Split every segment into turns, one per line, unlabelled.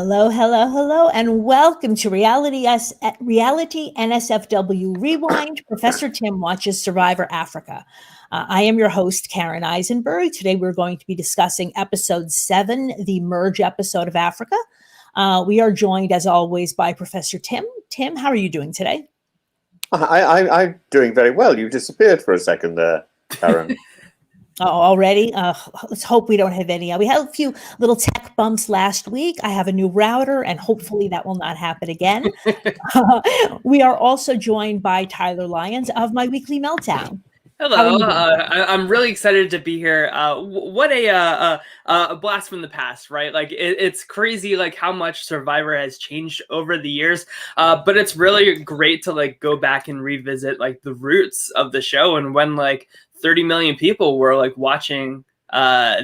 Hello, hello, hello, and welcome to Reality NSFW Rewind. Professor Tim watches Survivor Africa. I am your host, Karen Eisenberg. Today we're going to be discussing episode 7, the merge episode of Africa. We are joined, as always, by Professor Tim. Tim, how are you doing today?
I'm doing very well. You disappeared for a second there, Karen.
Already? Let's hope we don't have any. We had a few little tech bumps last week. I have a new router, and hopefully that will not happen again. We are also joined by Tyler Lyons of My Weekly Meltdown.
Hello, I'm really excited to be here. What a blast from the past, right? Like it's crazy, like how much Survivor has changed over the years. But it's really great to like go back and revisit like the roots of the show and when like 30 million people were like watching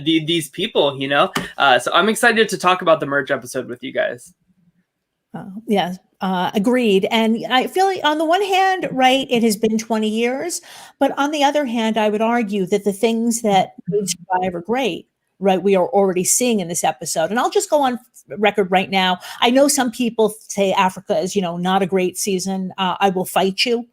these people, you know. So I'm excited to talk about the merge episode with you guys.
Agreed. And I feel like on the one hand, right, it has been 20 years, but on the other hand, I would argue that the things that made Survivor great, right, we are already seeing in this episode. And I'll just go on record right now. I know some people say Africa is, not a great season. I will fight you.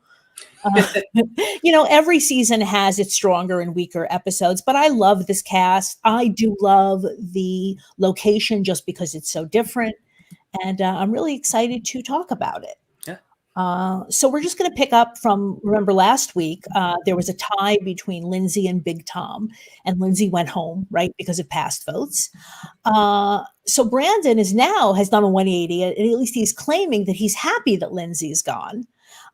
Every season has its stronger and weaker episodes, but I love this cast. I do love the location just because it's so different. And I'm really excited to talk about it.
Yeah.
So we're just going to pick up from, remember last week, there was a tie between Lindsay and Big Tom, and Lindsay went home, right, because of past votes. So Brandon has done a 180, and at least he's claiming that he's happy that Lindsay's gone.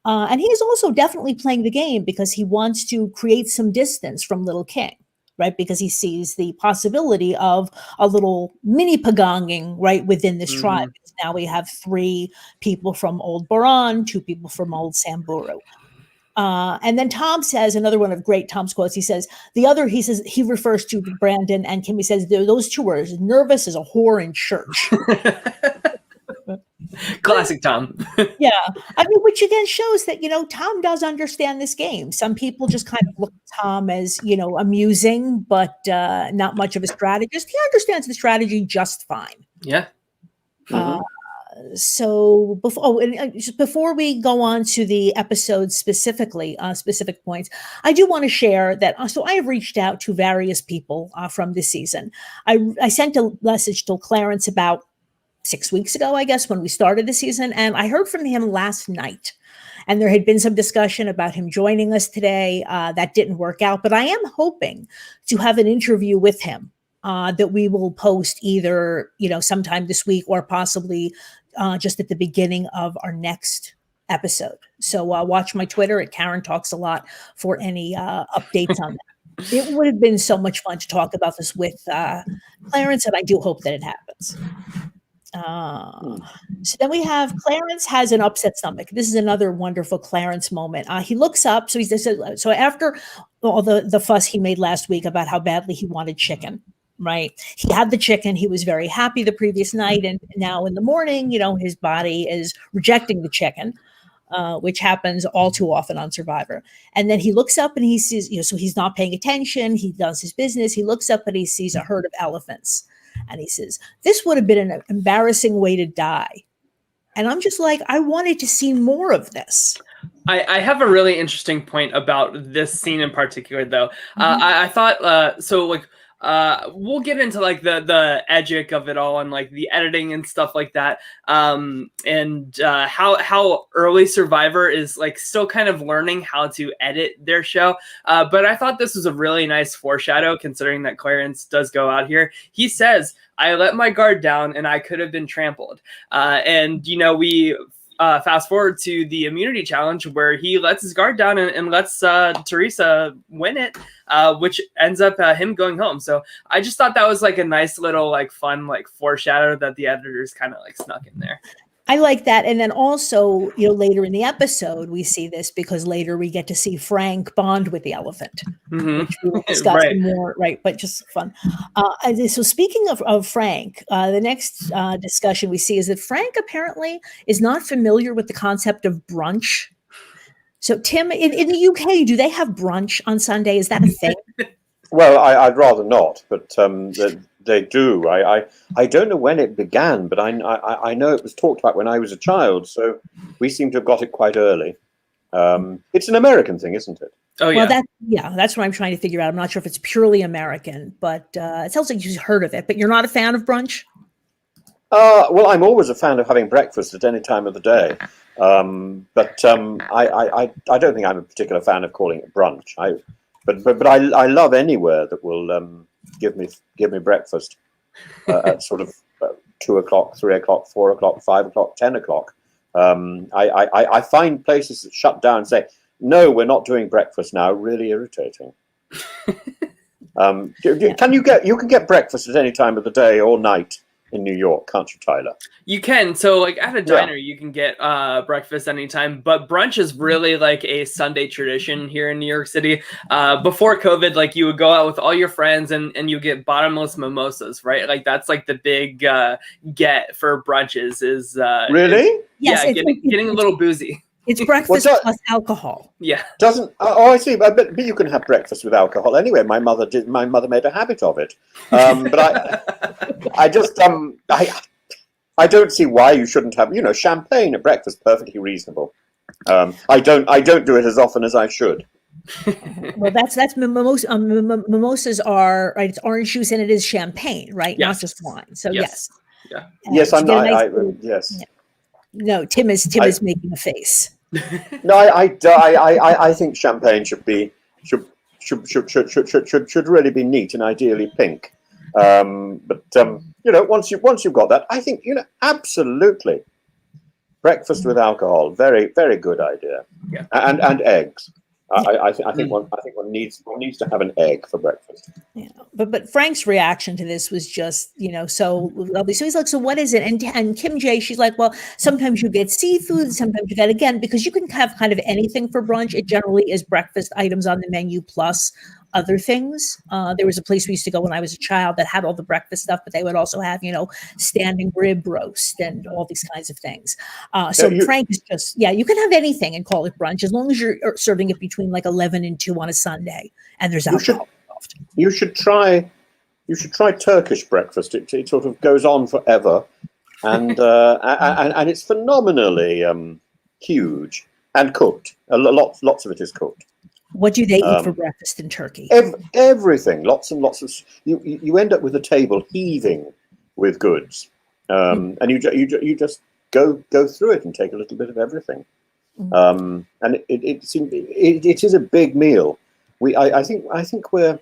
And he is also definitely playing the game because he wants to create some distance from Little King. Right, because he sees the possibility of a little mini pagonging right within this tribe. Because now we have 3 people from Old Boran, 2 people from Old Samburu. And then Tom says, another one of great Tom's quotes, he says, he refers to Brandon and Kim, he says, those 2 words, nervous as a whore in church.
Classic Tom.
Yeah. I mean, which again shows that, Tom does understand this game. Some people just kind of look at Tom as, amusing, but not much of a strategist. He understands the strategy just fine.
Yeah.
So before we go on to the episode specifically, specific points, I do want to share that. So I have reached out to various people from this season. I sent a message to Clarence about 6 weeks ago, I guess, when we started the season. And I heard from him last night. And there had been some discussion about him joining us today. That didn't work out. But I am hoping to have an interview with him that we will post either, sometime this week or possibly just at the beginning of our next episode. So watch my Twitter at Karen Talks a Lot for any updates on that. It would have been so much fun to talk about this with Clarence, and I do hope that it happens. So then we have Clarence has an upset stomach. This is another wonderful Clarence moment. He looks up. So after all the fuss he made last week about how badly he wanted chicken, right? He had the chicken. He was very happy the previous night. And now in the morning, his body is rejecting the chicken, which happens all too often on Survivor. And then he looks up and he sees, so he's not paying attention. He does his business. He looks up and he sees a herd of elephants. And he says, this would have been an embarrassing way to die. And I'm just like, I wanted to see more of this.
I have a really interesting point about this scene in particular, though. I thought, we'll get into like the edgic of it all and like the editing and stuff like that. And how early Survivor is like still kind of learning how to edit their show. But I thought this was a really nice foreshadow considering that Clarence does go out here. He says, I let my guard down and I could have been trampled. And we fast forward to the immunity challenge where he lets his guard down and lets Teresa win it, which ends up him going home. So I just thought that was like a nice little like fun like foreshadow that the editors kind of like snuck in there.
I like that. And then also, later in the episode, we see this because later we get to see Frank bond with the elephant, which we will discuss more, right? But just fun. So speaking of Frank, the next discussion we see is that Frank apparently is not familiar with the concept of brunch. So Tim, in the UK, do they have brunch on Sunday? Is that a thing?
Well, I'd rather not, but They do. I don't know when it began, but I know it was talked about when I was a child. So we seem to have got it quite early. It's an American thing, isn't it?
Oh
Well,
yeah.
that's what I'm trying to figure out. I'm not sure if it's purely American, but it sounds like you've heard of it. But you're not a fan of brunch?
Well, I'm always a fan of having breakfast at any time of the day. I don't think I'm a particular fan of calling it brunch. But I love anywhere that will give me breakfast at sort of 2 o'clock, 3 o'clock, 4 o'clock, 5 o'clock, 10 o'clock. I find places that shut down and say, no, we're not doing breakfast now, really irritating. You can get breakfast at any time of the day or night in New York, can't you, Tyler?
You can. So like at a diner, you can get breakfast anytime, but brunch is really like a Sunday tradition here in New York City. Before COVID, like you would go out with all your friends and you get bottomless mimosas, right? Like that's like the big get for brunches is
really?
Yes,
getting a little boozy.
It's breakfast plus alcohol.
Yeah.
Doesn't I see? But you can have breakfast with alcohol anyway. My mother did. My mother made a habit of it. But I just I don't see why you shouldn't have champagne at breakfast. Perfectly reasonable. I don't do it as often as I should.
Well, that's mimosas are right. It's orange juice and it is champagne, right?
Yes.
Not just wine. So yes.
Yeah.
Yes, yes.
Yeah. No, Tim is making a face.
No, I think champagne should really be neat and ideally pink. Once you've got that, I think absolutely breakfast with alcohol, very very good idea.
Yeah,
and eggs. I think one needs to have an egg for breakfast.
Yeah, but Frank's reaction to this was just so lovely. So he's like, so what is it? And Kim J, she's like, well, sometimes you get seafood, sometimes you get again because you can have kind of anything for brunch. It generally is breakfast items on the menu plus other things. There was a place we used to go when I was a child that had all the breakfast stuff, but they would also have standing rib roast and all these kinds of things. Frank is just you can have anything and call it brunch as long as you're serving it between like 11 and 2 on a Sunday and there's alcohol involved.
You should try Turkish breakfast. It sort of goes on forever, and it's phenomenally huge and cooked. Lots of it is cooked.
What do they eat for breakfast in Turkey?
Everything, lots and lots of. You end up with a table heaving with goods, and you just go through it and take a little bit of everything. And it is a big meal. I think we're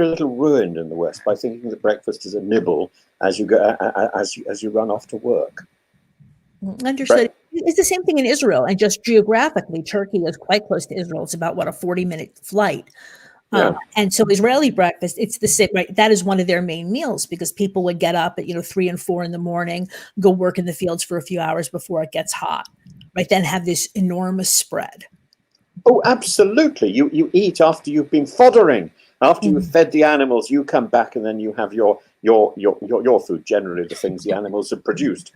a little ruined in the West by thinking that breakfast is a nibble as you go as you run off to work.
Understood. It's the same thing in Israel, and just geographically, Turkey is quite close to Israel. It's about a 40-minute flight. And so Israeli breakfast, it's the same, right? That is one of their main meals because people would get up at 3 and 4 in the morning, go work in the fields for a few hours before it gets hot, right? Then have this enormous spread.
Oh, absolutely. You eat after you've been foddering. After you've fed the animals, you come back and then you have your food, generally the things the animals have produced.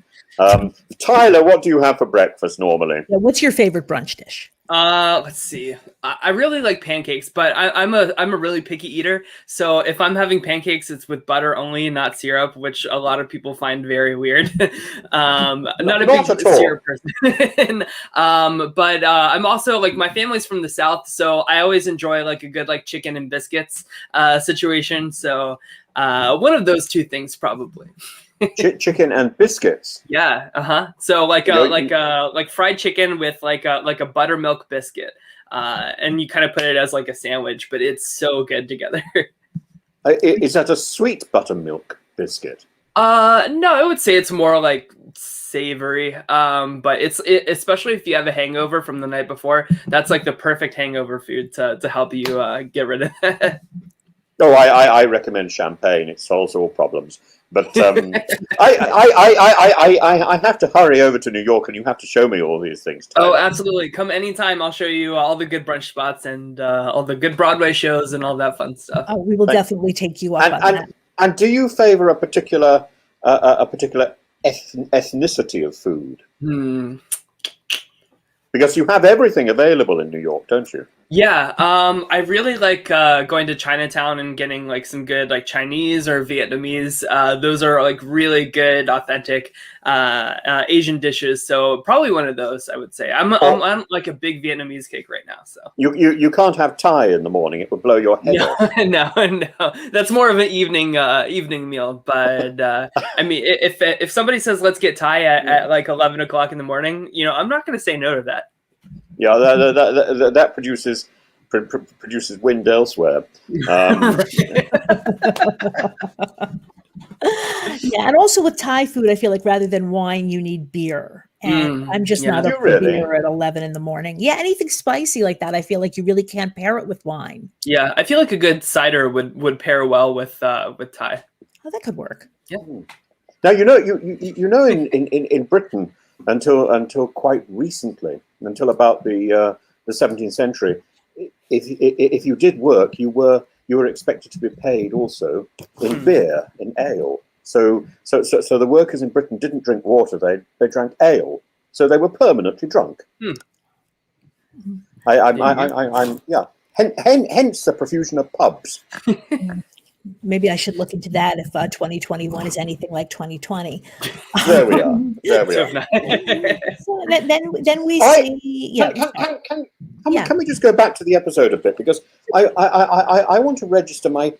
Tyler, what do you have for breakfast normally?
Yeah, what's your favorite brunch dish?
Let's see. I really like pancakes, but I'm a really picky eater. So if I'm having pancakes, it's with butter only, not syrup, which a lot of people find very weird. Not a big syrup person. But I'm also my family's from the South, so I always enjoy a good chicken and biscuits situation. So one of those two things probably.
Chicken and biscuits.
Yeah. So fried chicken with a buttermilk biscuit, and you kind of put it as a sandwich, but it's so good together.
Is that a sweet buttermilk biscuit?
No, I would say it's more savory. But it's especially if you have a hangover from the night before, that's the perfect hangover food to help you get rid of that.
Oh, I recommend champagne. It solves all problems. But I have to hurry over to New York, and you have to show me all these things. Tyler.
Oh, absolutely! Come anytime. I'll show you all the good brunch spots and all the good Broadway shows and all that fun stuff.
Oh, we will definitely take you up on that.
And do you favor a particular ethnicity of food? Because you have everything available in New York, don't you?
Yeah, I really like going to Chinatown and getting like some good like Chinese or Vietnamese. Those are like really good, authentic Asian dishes. So probably one of those, I would say. I'm on like a big Vietnamese kick right now. So
You can't have Thai in the morning; it would blow your head
no,
off.
no, that's more of an evening meal. But I mean, if somebody says let's get Thai at like 11 o'clock in the morning, I'm not going to say no to that.
Yeah, that produces wind elsewhere.
Yeah, and also with Thai food, I feel like rather than wine, you need beer. And I'm just
Yeah.
not
Do
up
you
for
really?
beer at 11 in the morning. Yeah, anything spicy like that, I feel like you really can't pair it with wine.
Yeah, I feel like a good cider would pair well with Thai.
Oh, that could work.
Yeah.
Now in Britain until quite recently, until about the 17th century, if you did work, you were expected to be paid also in beer, in ale. So the workers in Britain didn't drink water; they drank ale. So they were permanently drunk. I'm yeah. Hence the profusion of pubs.
Maybe I should look into that if 2021 is anything like 2020.
There we are. There we
So
are.
So then we see. Yeah,
Can we just go back to the episode a bit, because I want to register my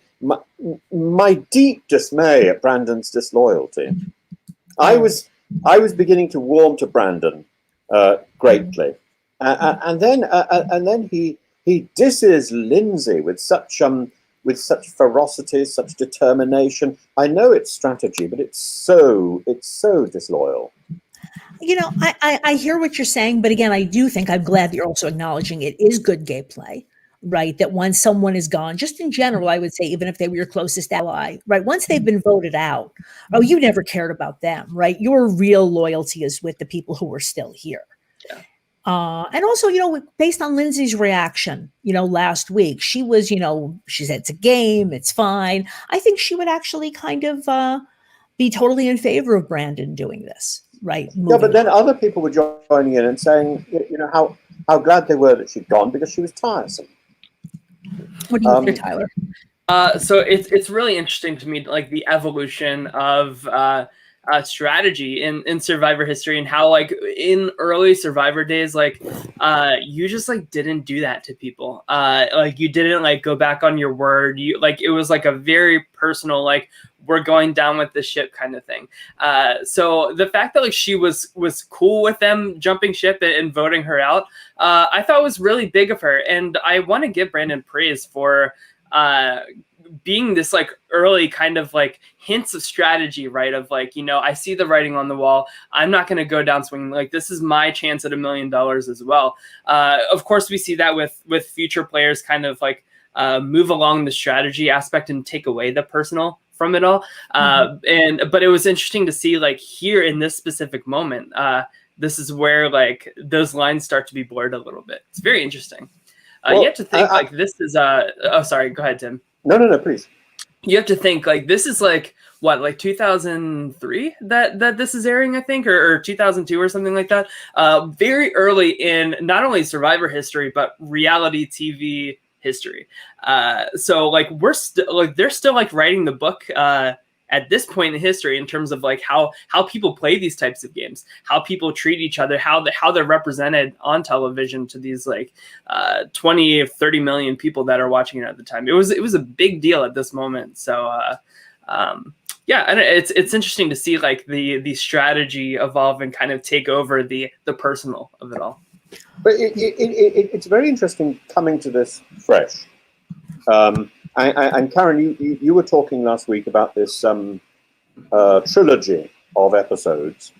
deep dismay at Brandon's disloyalty. I was beginning to warm to Brandon greatly, and then he disses Lindsay with such ferocity, such determination. I know it's strategy, but it's so disloyal.
I hear what you're saying, but again, I do think I'm glad that you're also acknowledging it is good gay play, right? That once someone is gone, just in general, I would say, even if they were your closest ally, right? Once they've been voted out, oh, you never cared about them, right? Your real loyalty is with the people who are still here.
Yeah.
And also, based on Lindsay's reaction, last week, she was, she said it's a game, it's fine. I think she would actually kind of be totally in favor of Brandon doing this, right?
Yeah, but then other people were joining in and saying, how glad they were that she'd gone because she was tiresome.
What do you think, Tyler?
So it's really interesting to me, like the evolution of strategy in Survivor history, and how like in early Survivor days, like you just like didn't do that to people. Like you didn't like go back on your word. You like it was like a very personal, like we're going down with the ship kind of thing. So the fact that like she was cool with them jumping ship and voting her out, I thought was really big of her, and I want to give Brandon praise for being this like early kind of like hints of strategy, right? Of like, I see the writing on the wall. I'm not going to go down swinging. Like this is my chance at $1 million as well. Of course, we see that with future players kind of like move along the strategy aspect and take away the personal from it all. But it was interesting to see like here in this specific moment, this is where like those lines start to be blurred a little bit. It's very interesting. You have to think like this is oh, sorry, go ahead, Tim.
No, please.
You have to think like this is like what, like 2003 that this is airing, I think, or 2002 or something like that. Very early in not only Survivor history but reality TV history. So like we're still like they're still like writing the book at this point in history in terms of like how people play these types of games, how people treat each other, how they're represented on television to these like 20 or 30 million people that are watching it at the time. It was a big deal at this moment. So yeah, and it's interesting to see like the strategy evolve and kind of take over the personal of it all.
But it's very interesting coming to this fresh. And Karen, you were talking last week about this trilogy of episodes,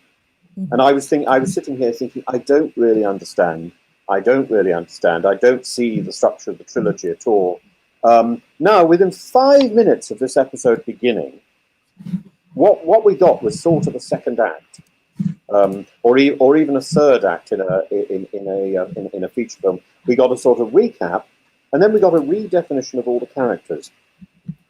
and I was sitting here thinking, I don't really understand. I don't see the structure of the trilogy at all. Now, within 5 minutes of this episode beginning, what we got was sort of a second act, or even a third act in a feature film. We got a sort of recap. And then we got a redefinition of all the characters.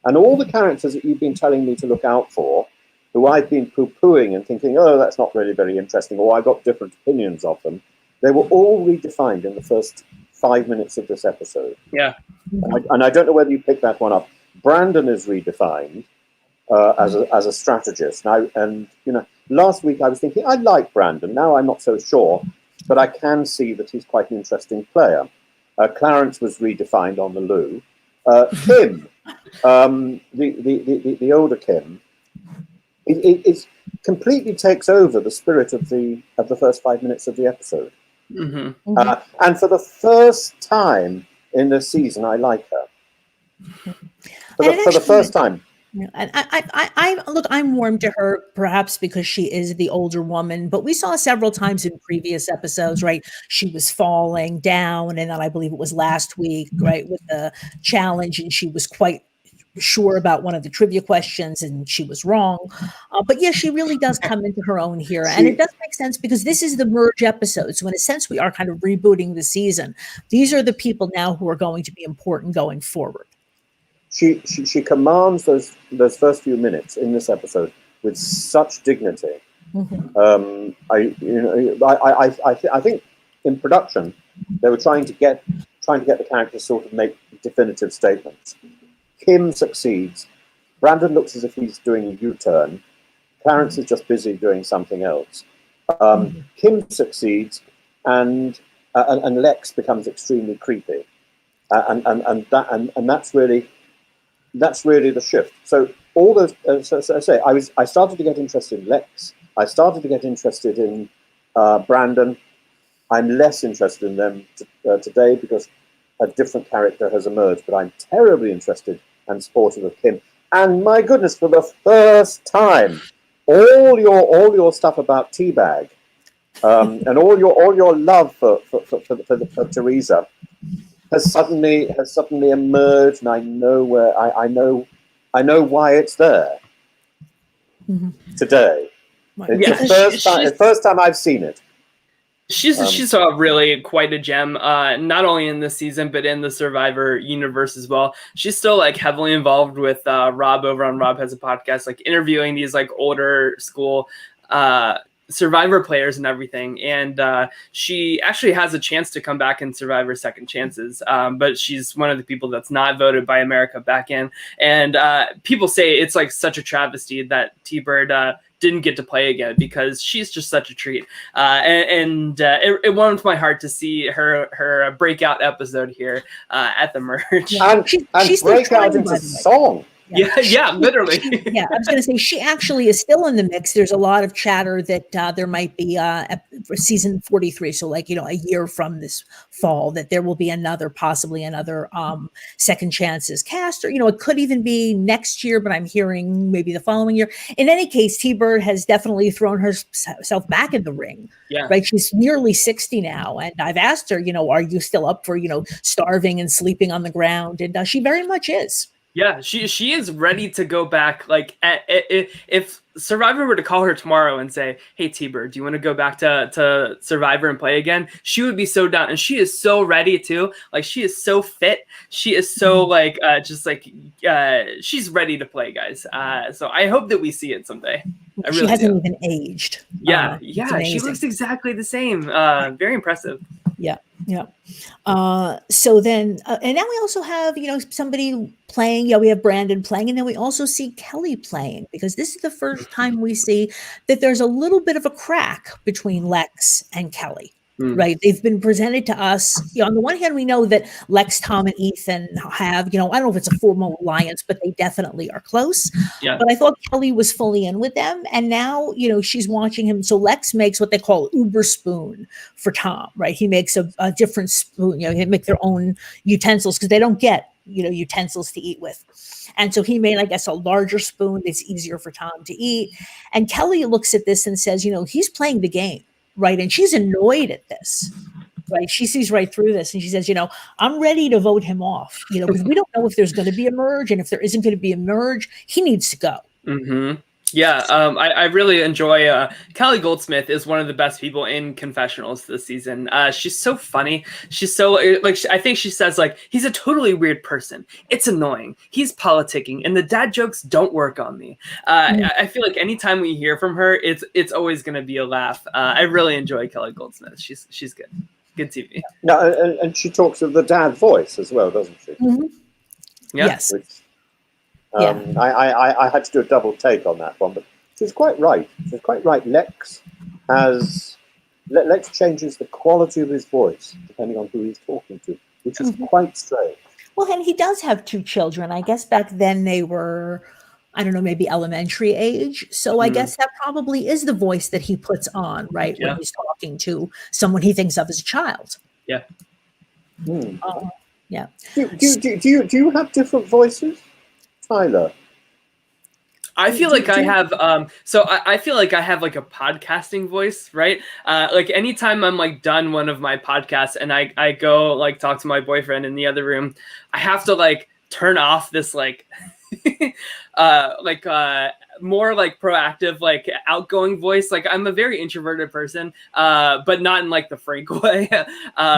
And all the characters that you've been telling me to look out for, who I've been poo-pooing and thinking, oh, that's not really very interesting, or I got different opinions of them, they were all redefined in the first 5 minutes of this episode.
Yeah.
And I don't know whether you picked that one up. Brandon is redefined as a strategist now, and last week I was thinking I like Brandon. Now I'm not so sure, but I can see that he's quite an interesting player. Clarence was redefined on the loo. Kim, the older Kim, it completely takes over the spirit of the first 5 minutes of the episode.
Mm-hmm.
And for the first time in the season, I like her. For the first time.
And I'm warm to her, perhaps because she is the older woman, but we saw several times in previous episodes, right? She was falling down, and then I believe it was last week, right, with the challenge, and she was quite sure about one of the trivia questions, and she was wrong. But yeah, she really does come into her own here, and it does make sense because this is the merge episode. So in a sense, we are kind of rebooting the season. These are the people now who are going to be important going forward.
She commands those first few minutes in this episode with such dignity. Mm-hmm. I think in production they were trying to get the characters sort of make definitive statements. Kim succeeds. Brandon looks as if he's doing a U-turn. Clarence is just busy doing something else. Kim succeeds, and Lex becomes extremely creepy, and that's really the shift. So all those, so I say, I started to get interested in Lex. I started to get interested in Brandon. I'm less interested in them today because a different character has emerged. But I'm terribly interested and supportive of Kim. And my goodness, for the first time, all your stuff about Teabag, and all your love for Teresa has suddenly emerged, and I know why it's there today. It's the first time I've seen it.
She's really quite a gem, not only in this season but in the Survivor universe as well. She's still like heavily involved with Rob over on Rob Has a Podcast, like interviewing these like older school Survivor players and everything, and she actually has a chance to come back in Survivor Second Chances, but she's one of the people that's not voted by America back in, and people say it's like such a travesty that T-Bird didn't get to play again because she's just such a treat, and it warmed my heart to see her breakout episode here at the merge.
And she's breakout into song.
Yeah, literally.
I was going to say she actually is still in the mix. There's a lot of chatter that there might be season 43, so like a year from this fall, that there will be possibly another Second Chances cast, or it could even be next year, but I'm hearing maybe the following year. In any case, T-Bird has definitely thrown herself back in the ring.
Yeah,
right. She's nearly 60 now, and I've asked her, are you still up for starving and sleeping on the ground? And she very much is.
Yeah, she is ready to go back. Like, if Survivor were to call her tomorrow and say, "Hey, T-Bird, do you want to go back to Survivor and play again?" She would be so down, and she is so ready too. Like, she is so fit. She is so she's ready to play, guys. So I hope that we see it someday.
She hasn't even aged.
Yeah, she looks exactly the same. Very impressive.
Yeah. So then, and now we also have, somebody playing. Yeah, we have Brandon playing, and then we also see Kelly playing, because this is the first time we see that there's a little bit of a crack between Lex and Kelly. Right. They've been presented to us. On the one hand, we know that Lex, Tom, and Ethan have, I don't know if it's a formal alliance, but they definitely are close.
Yeah.
But I thought Kelly was fully in with them. And now, she's watching him. So Lex makes what they call Uber spoon for Tom, right? He makes a different spoon, they make their own utensils because they don't get, utensils to eat with. And so he made, I guess, a larger spoon that's easier for Tom to eat. And Kelly looks at this and says, he's playing the game. Right. And she's annoyed at this. Right. She sees right through this. And she says, I'm ready to vote him off, because we don't know if there's going to be a merge. And if there isn't going to be a merge, he needs to go.
Mm-hmm. Yeah, I really enjoy Kelly Goldsmith is one of the best people in confessionals this season. She's so funny. She's so I think she says he's a totally weird person. It's annoying. He's politicking, and the dad jokes don't work on me. I feel like anytime we hear from her, it's always going to be a laugh. I really enjoy Kelly Goldsmith. She's good. good TV.
No, and she talks of the dad voice as well, doesn't she?
Mhm.
Yeah.
Yes.
Which,
Yeah.
I had to do a double take on that one, but she's quite right. She's quite right. Lex changes the quality of his voice depending on who he's talking to, which is quite strange.
Well, and he does have two children. I guess back then they were, I don't know, maybe elementary age. So I guess that probably is the voice that he puts on, right?
Yeah.
When he's talking to someone he thinks of as a child.
Yeah.
Yeah.
Do you have different voices, Tyler?
I feel like I have I feel like I have like a podcasting voice, right? Like anytime I'm like done one of my podcasts and I go like talk to my boyfriend in the other room, I have to like turn off this like more like proactive, like outgoing voice. Like I'm a very introverted person, but not in like the frank way.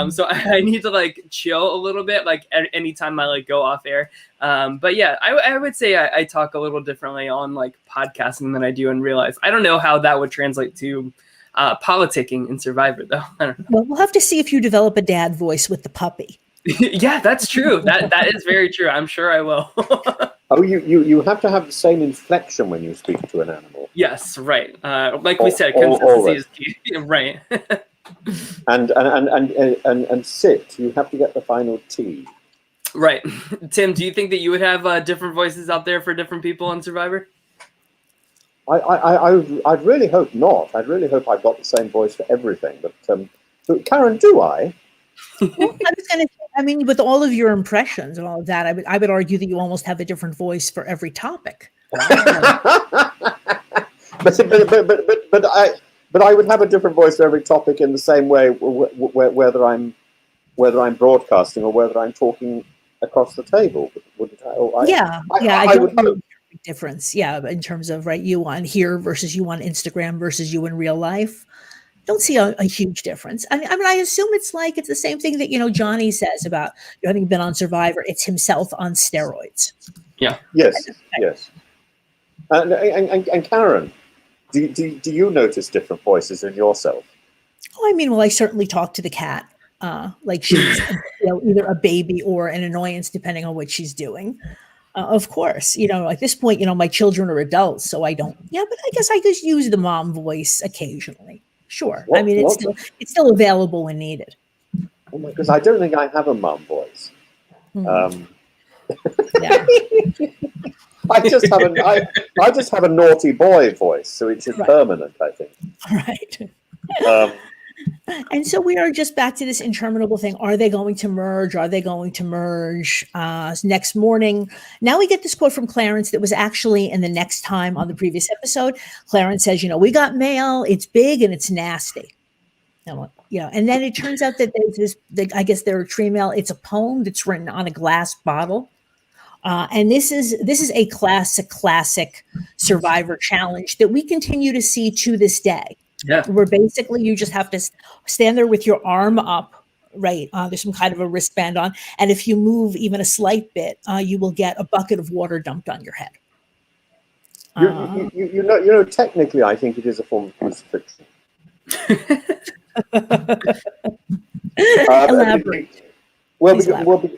So I need to like chill a little bit, like anytime I like go off air. But yeah, I would say I talk a little differently on like podcasting than I do in real life. I don't know how that would translate to politicking in Survivor though. I don't know.
Well, we'll have to see if you develop a dad voice with the puppy.
Yeah, that's true. That is very true. I'm sure I will.
Oh, you have to have the same inflection when you speak to an animal.
Yes, right. Like we said, consistency is key. Right.
and sit. You have to get the final T.
Right. Tim, do you think that you would have different voices out there for different people on Survivor?
I'd really hope not. I'd really hope I've got the same voice for everything. But Karen, do I?
Well, I was going to say, I mean, with all of your impressions and all of that, I would argue that you almost have a different voice for every topic.
But I would have a different voice for every topic in the same way, whether I'm broadcasting or whether I'm talking across the table. Wouldn't I?
I don't know the difference. Yeah, in terms of you on here versus you on Instagram versus you in real life. Don't see a huge difference. I mean, I assume it's the same thing that Johnny says about having been on Survivor. It's himself on steroids.
Yeah.
Yes. And Karen, do you notice different voices in yourself?
Oh, I mean, well, I certainly talk to the cat, like she's either a baby or an annoyance, depending on what she's doing. Of course, at this point, my children are adults, so I don't. Yeah, but I guess I just use the mom voice occasionally. Sure. I mean, it's still available when needed.
Oh my, because I don't think I have a mum voice.
Yeah.
I just have a naughty boy voice, so it's just permanent, I think.
Right. And so we are just back to this interminable thing. Are they going to merge? Are they going to merge next morning? Now we get this quote from Clarence that was actually in the next time on the previous episode. Clarence says, we got mail. It's big and it's nasty. And then it turns out that there's this, I guess they're tree mail. It's a poem that's written on a glass bottle. And this is a classic Survivor challenge that we continue to see to this day.
Yeah.
Where basically you just have to stand there with your arm up, right? There's some kind of a wristband on. And if you move even a slight bit, you will get a bucket of water dumped on your head.
Technically, I think it is a form of crucifixion.
Elaborate.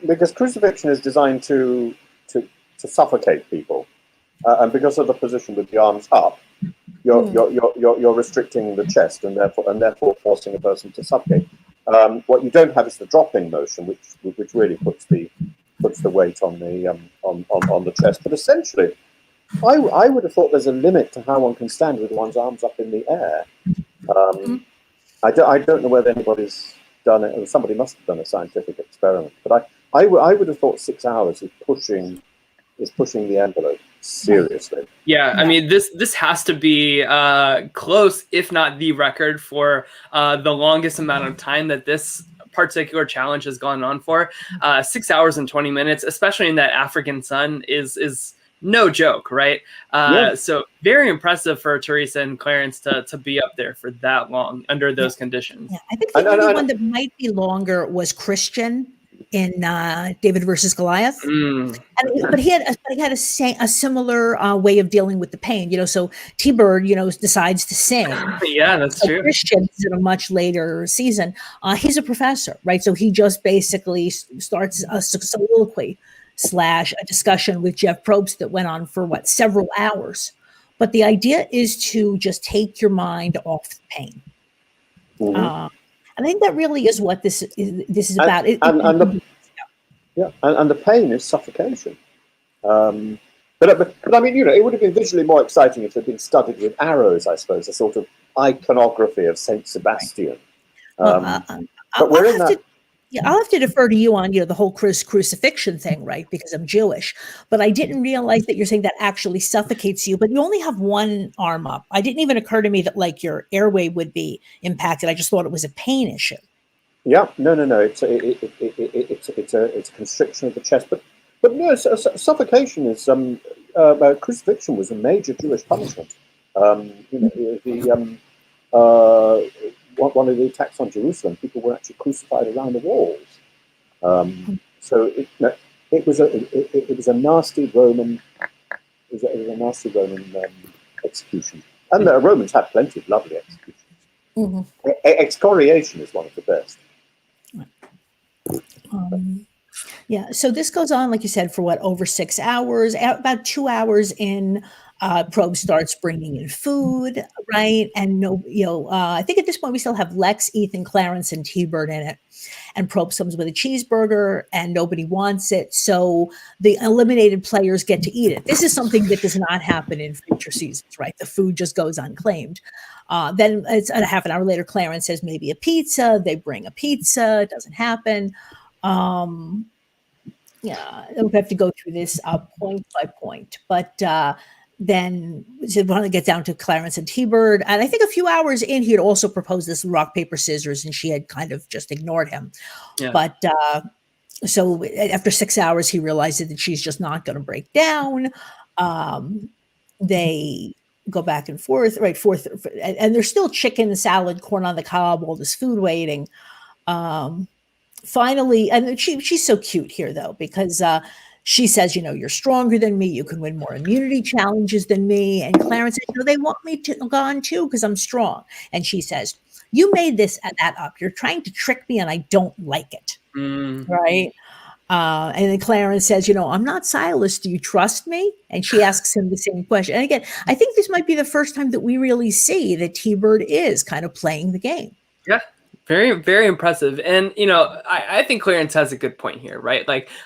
Because crucifixion is designed to suffocate people. And because of the position with the arms up, you're restricting the chest and therefore forcing a person to suffocate. What you don't have is the dropping motion, which really puts the weight on the chest. But essentially, I would have thought there's a limit to how one can stand with one's arms up in the air. I don't know whether anybody's done it, or somebody must have done a scientific experiment. But I would have thought 6 hours is pushing the envelope seriously.
Yeah, I mean this has to be close, if not the record for the longest amount of time that this particular challenge has gone on for. 6 hours and 20 minutes, especially in that African sun, is no joke, right? So very impressive for Teresa and Clarence to be up there for that long under those conditions.
Yeah, I think the only one that might be longer was Christian. in David versus Goliath. But he had a similar way of dealing with the pain, so T-Bird, decides to sing.
Yeah, that's
So
true.
Christian is in a much later season. He's a professor, right? So he just basically starts a soliloquy / a discussion with Jeff Probst that went on for several hours. But the idea is to just take your mind off the pain. I think that really is what this is about.
And the pain is suffocation. But I mean, it would have been visually more exciting if it had been studded with arrows, I suppose, a sort of iconography of Saint Sebastian. But we're in that.
I'll have to defer to you on, the whole crucifixion thing, right? Because I'm Jewish. But I didn't realize that you're saying that actually suffocates you, but you only have one arm up. It didn't even occur to me that your airway would be impacted. I just thought it was a pain issue.
Yeah, no. It's a constriction of the chest, but no, suffocation is crucifixion was a major Jewish punishment. One of the attacks on Jerusalem, people were actually crucified around the walls. So it was a nasty Roman execution, and the Romans had plenty of lovely executions. Excoriation is one of the best.
So this goes on, like you said, for over 6 hours. About 2 hours in, Probst starts bringing in food, right? And I think at this point we still have Lex, Ethan, Clarence, and T-Bird in it. And Probst comes with a cheeseburger, and nobody wants it, so the eliminated players get to eat it. This is something that does not happen in future seasons, right? The food just goes unclaimed. Then it's a half an hour later, Clarence says maybe a pizza. They bring a pizza. It doesn't happen. We have to go through this point by point, but then when it gets down to Clarence and T-Bird, and I think a few hours in, he had also proposed this rock, paper, scissors, and she had kind of just ignored him. Yeah. But so after 6 hours, he realized that she's just not going to break down. They go back and forth, and there's still chicken, salad, corn on the cob, all this food waiting. Finally, and she's so cute here, though, because she says, you're stronger than me. You can win more immunity challenges than me. And Clarence says, they want me to go on too because I'm strong. And she says, you made that up. You're trying to trick me, and I don't like it. Right? And then Clarence says, I'm not Silas. Do you trust me? And she asks him the same question. And again, I think this might be the first time that we really see that T-Bird is kind of playing the game.
Yeah. Very, very impressive. And, I think Clarence has a good point here, right?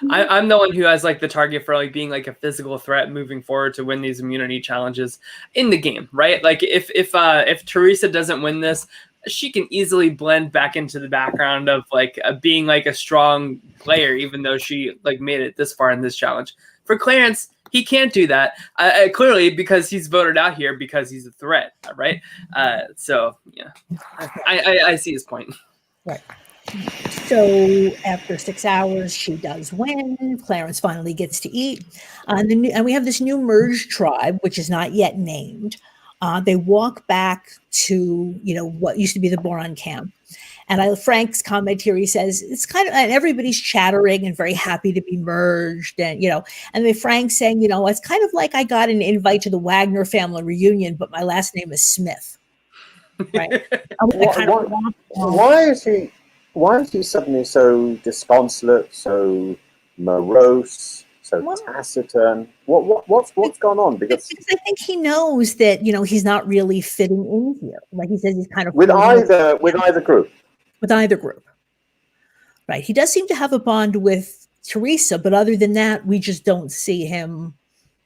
I'm the one who has the target for being a physical threat moving forward to win these immunity challenges in the game, right? If Teresa doesn't win this, she can easily blend back into the background of being a strong player, even though she made it this far in this challenge. For Clarence, he can't do that clearly because he's voted out here because he's a threat, right? So yeah, I see his point.
Right. So after 6 hours, she does win. Clarence finally gets to eat, and we have this new merged tribe, which is not yet named. They walk back to what used to be the Boron camp. And Frank's comment here, he says, it's kind of, and everybody's chattering and very happy to be merged. And, and then Frank's saying, it's kind of like I got an invite to the Wagner family reunion, but my last name is Smith. Right.
Why is he suddenly so disconsolate, so morose, so taciturn? What's gone on? Because
I think he knows that, he's not really fitting in here. Like he says, he's kind of
with either group.
With either group. Right. He does seem to have a bond with Teresa, but other than that, we just don't see him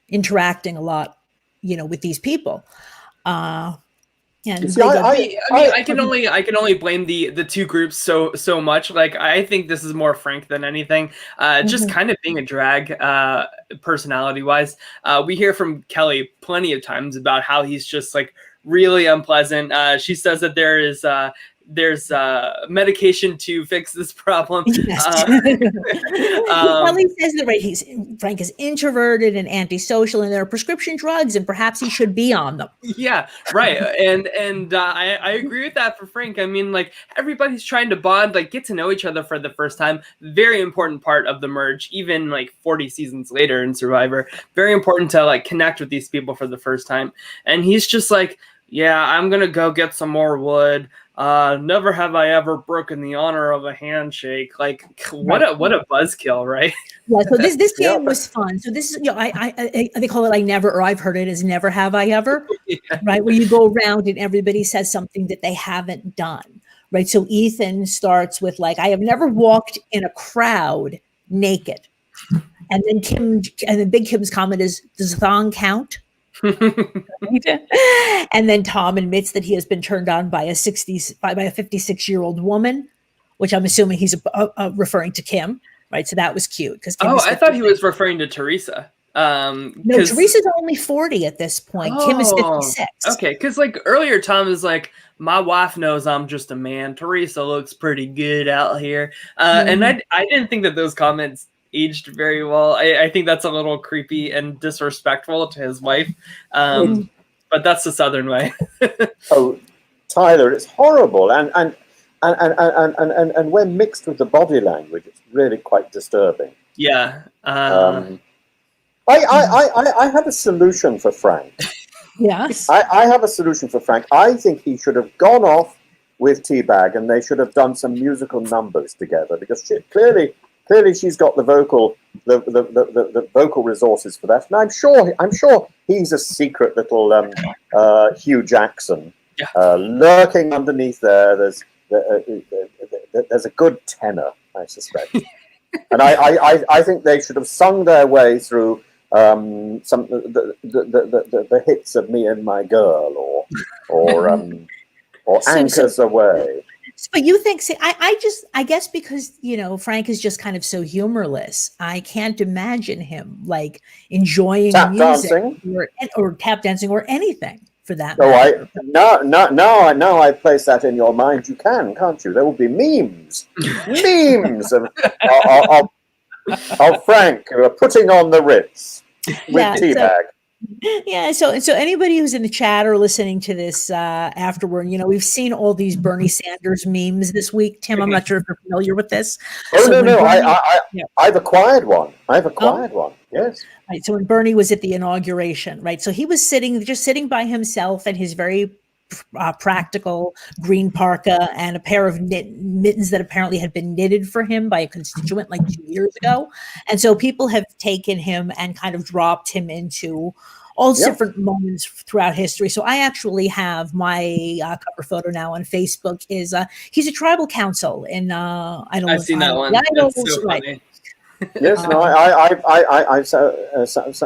interacting a lot, with these people. And
I can only blame the two groups so much. I think this is more Frank than anything. Just kind of being a drag, personality wise. We hear from Kelly plenty of times about how he's just really unpleasant. She says that there is there's medication to fix this problem.
Yes. Well, he says that, right, Frank is introverted and antisocial, and there are prescription drugs, and perhaps he should be on them.
Yeah, right. And I agree with that for Frank. I mean, like, everybody's trying to bond, like, get to know each other for the first time. Very important part of the merge, even like 40 seasons later in Survivor. Very important to like connect with these people for the first time. And he's just like, yeah, I'm gonna go get some more wood. Never have I ever broken the honor of a handshake. Like, what a buzzkill, right?
Yeah. So this game was fun. So this is, I they call it I never, or I've heard it as never have I ever,
Yeah.
right? Where you go around and everybody says something that they haven't done, right? So Ethan starts with like, I have never walked in a crowd naked, and then Big Kim's comment is, does thong count? And then Tom admits that he has been turned on by a 56-year-old woman, which I'm assuming he's referring to Kim, right? So that was cute because
I thought he was referring to Teresa.
No, Teresa's only 40 at this point. Kim is 56.
Okay, because like earlier, Tom is like, my wife knows I'm just a man. Teresa looks pretty good out here, and I didn't think that those comments aged very well. I think that's a little creepy and disrespectful to his wife, but that's the Southern way.
Oh, Tyler, it's horrible, and when mixed with the body language, it's really quite disturbing.
Yeah.
I have a solution for Frank.
Yes.
I have a solution for Frank. I think he should have gone off with Teabag, and they should have done some musical numbers together, because clearly she's got the vocal resources for that, and I'm sure he's a secret little Hugh Jackson lurking underneath there. There's a good tenor, I suspect, and I think they should have sung their way through some the hits of Me and My Girl or Anchors Away.
But you think, see, I guess because, Frank is just kind of so humorless, I can't imagine him like enjoying
tap
music
dancing
or tap dancing or anything for that.
Now I place that in your mind. You can't you? There will be memes of Frank putting on the Ritz with Teabag.
So anybody who's in the chat or listening to this afterward, we've seen all these Bernie Sanders memes this week. Tim, I'm not sure if you're familiar with this.
I've acquired one. One. Yes.
Right. So when Bernie was at the inauguration, right? So he was sitting by himself in his very practical green parka and a pair of mittens that apparently had been knitted for him by a constituent like 2 years ago. And so people have taken him and kind of dropped him into all different moments throughout history. So I actually have my cover photo now on Facebook. He's a tribal council in I've
seen that one.
Lyons,
so funny.
Yes,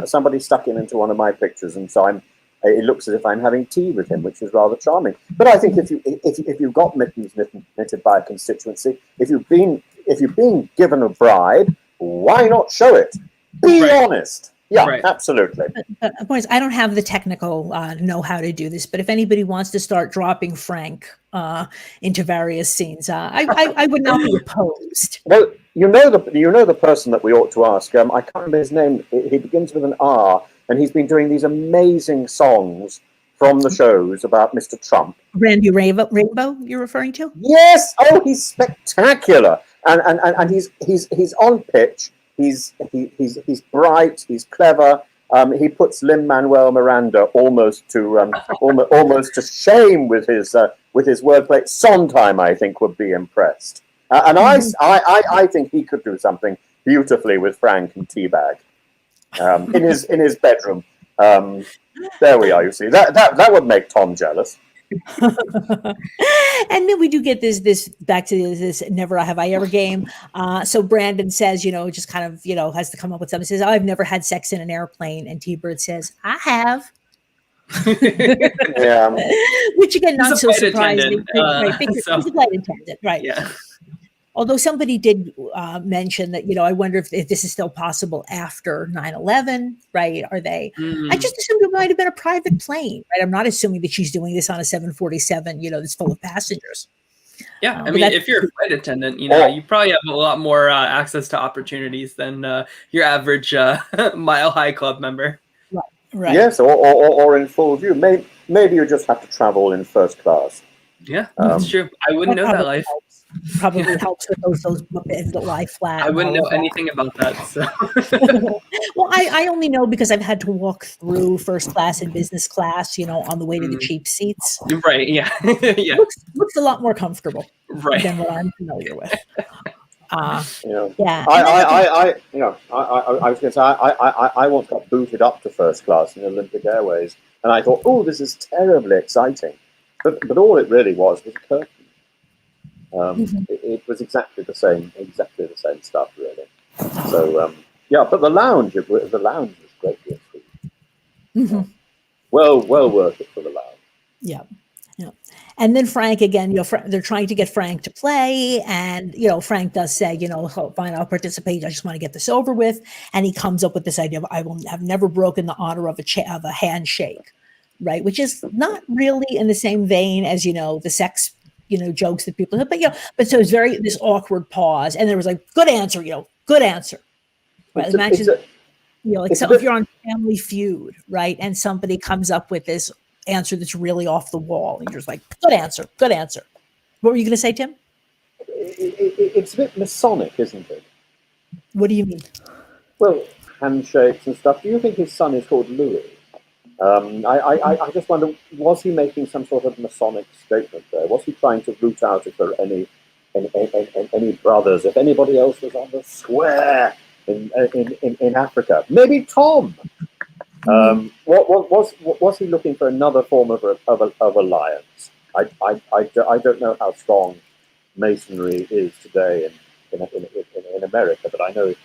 somebody stuck him into one of my pictures, and so it looks as if I'm having tea with him, which is rather charming. But I think if you've got mittens knitted by a constituency, if you've been given a bribe, why not show it? Be honest. Yeah, absolutely.
But of course, I don't have the technical know-how to do this, but if anybody wants to start dropping Frank into various scenes, I would not be opposed.
Well, you know the person that we ought to ask. I can't remember his name. He begins with an R, and he's been doing these amazing songs from the shows about Mr. Trump.
Randy Rainbow, you're referring to?
Yes. Oh, he's spectacular, and he's on pitch. He's bright. He's clever. He puts Lin-Manuel Miranda almost to shame with his wordplay. Sondheim, I think, would be impressed. And I think he could do something beautifully with Frank and Teabag in his bedroom. There we are. You see, that would make Tom jealous.
And then we do get this back to this never have I ever game. So Brandon says, just kind of, has to come up with something. He says, I've never had sex in an airplane. And T-Bird says, I have.
Yeah.
Which again, not so surprising. He's a flight attendant, right?
Yeah.
Although somebody did mention that, I wonder if this is still possible after 9/11, right? Are they? I just assumed it might have been a private plane, right? I'm not assuming that she's doing this on a 747, that's full of passengers.
Yeah, I
But
mean,
that's
if you're a flight attendant, you know,
Or
you probably have a lot more access to opportunities than your average Mile High Club member.
right.
yes, or in full view. Maybe you just have to travel in first class.
Yeah, that's
Mhm.
true. I wouldn't
That
know that life.
probably helps with those beds that lie flat
I
and
wouldn't
all
know
of that.
anything about that. So,
Well, I only know because I've had to walk through first class and business class, on the way to the cheap seats.
right, yeah, yeah,
Looks a lot more comfortable
right.
than what I'm familiar with. Uh,
You know,
yeah, and then again,
I was going to say, I once got booted up to first class in Olympic Airways, and I thought, oh, this is terribly exciting. But all it really was a curtain.
Mhm.
It was exactly the same stuff, really. So yeah, but the lounge was great.
Mhm.
Well worth it for the lounge.
Yeah. Yeah. And then Frank again, they're trying to get Frank to play. And, Frank does say, "Oh, fine, I'll participate. I just want to get this over with." And he comes up with this idea of, I will have never broken the honor of a handshake, right? Which is not really in the same vein as, the sex, jokes that people have. But so it's this awkward pause. And there was like, good answer, good answer. Right.
It's a, it's
Imagine,
a,
like
it's a
so if
bit.
you're on Family Feud, right? And somebody comes up with this answer that's really off the wall, and you're just like, good answer, good answer. What were you going to say, Tim?
It's a bit Masonic, isn't it?
What do you mean?
Well, handshakes and stuff. Do you think his son is called Louis? I just wonder, was he making some sort of Masonic statement there? Was he trying to root out if there were any brothers, if anybody else was on the square in Africa? Maybe Tom. Was he looking for another form of alliance? I don't know how strong Masonry is today in America, but I know it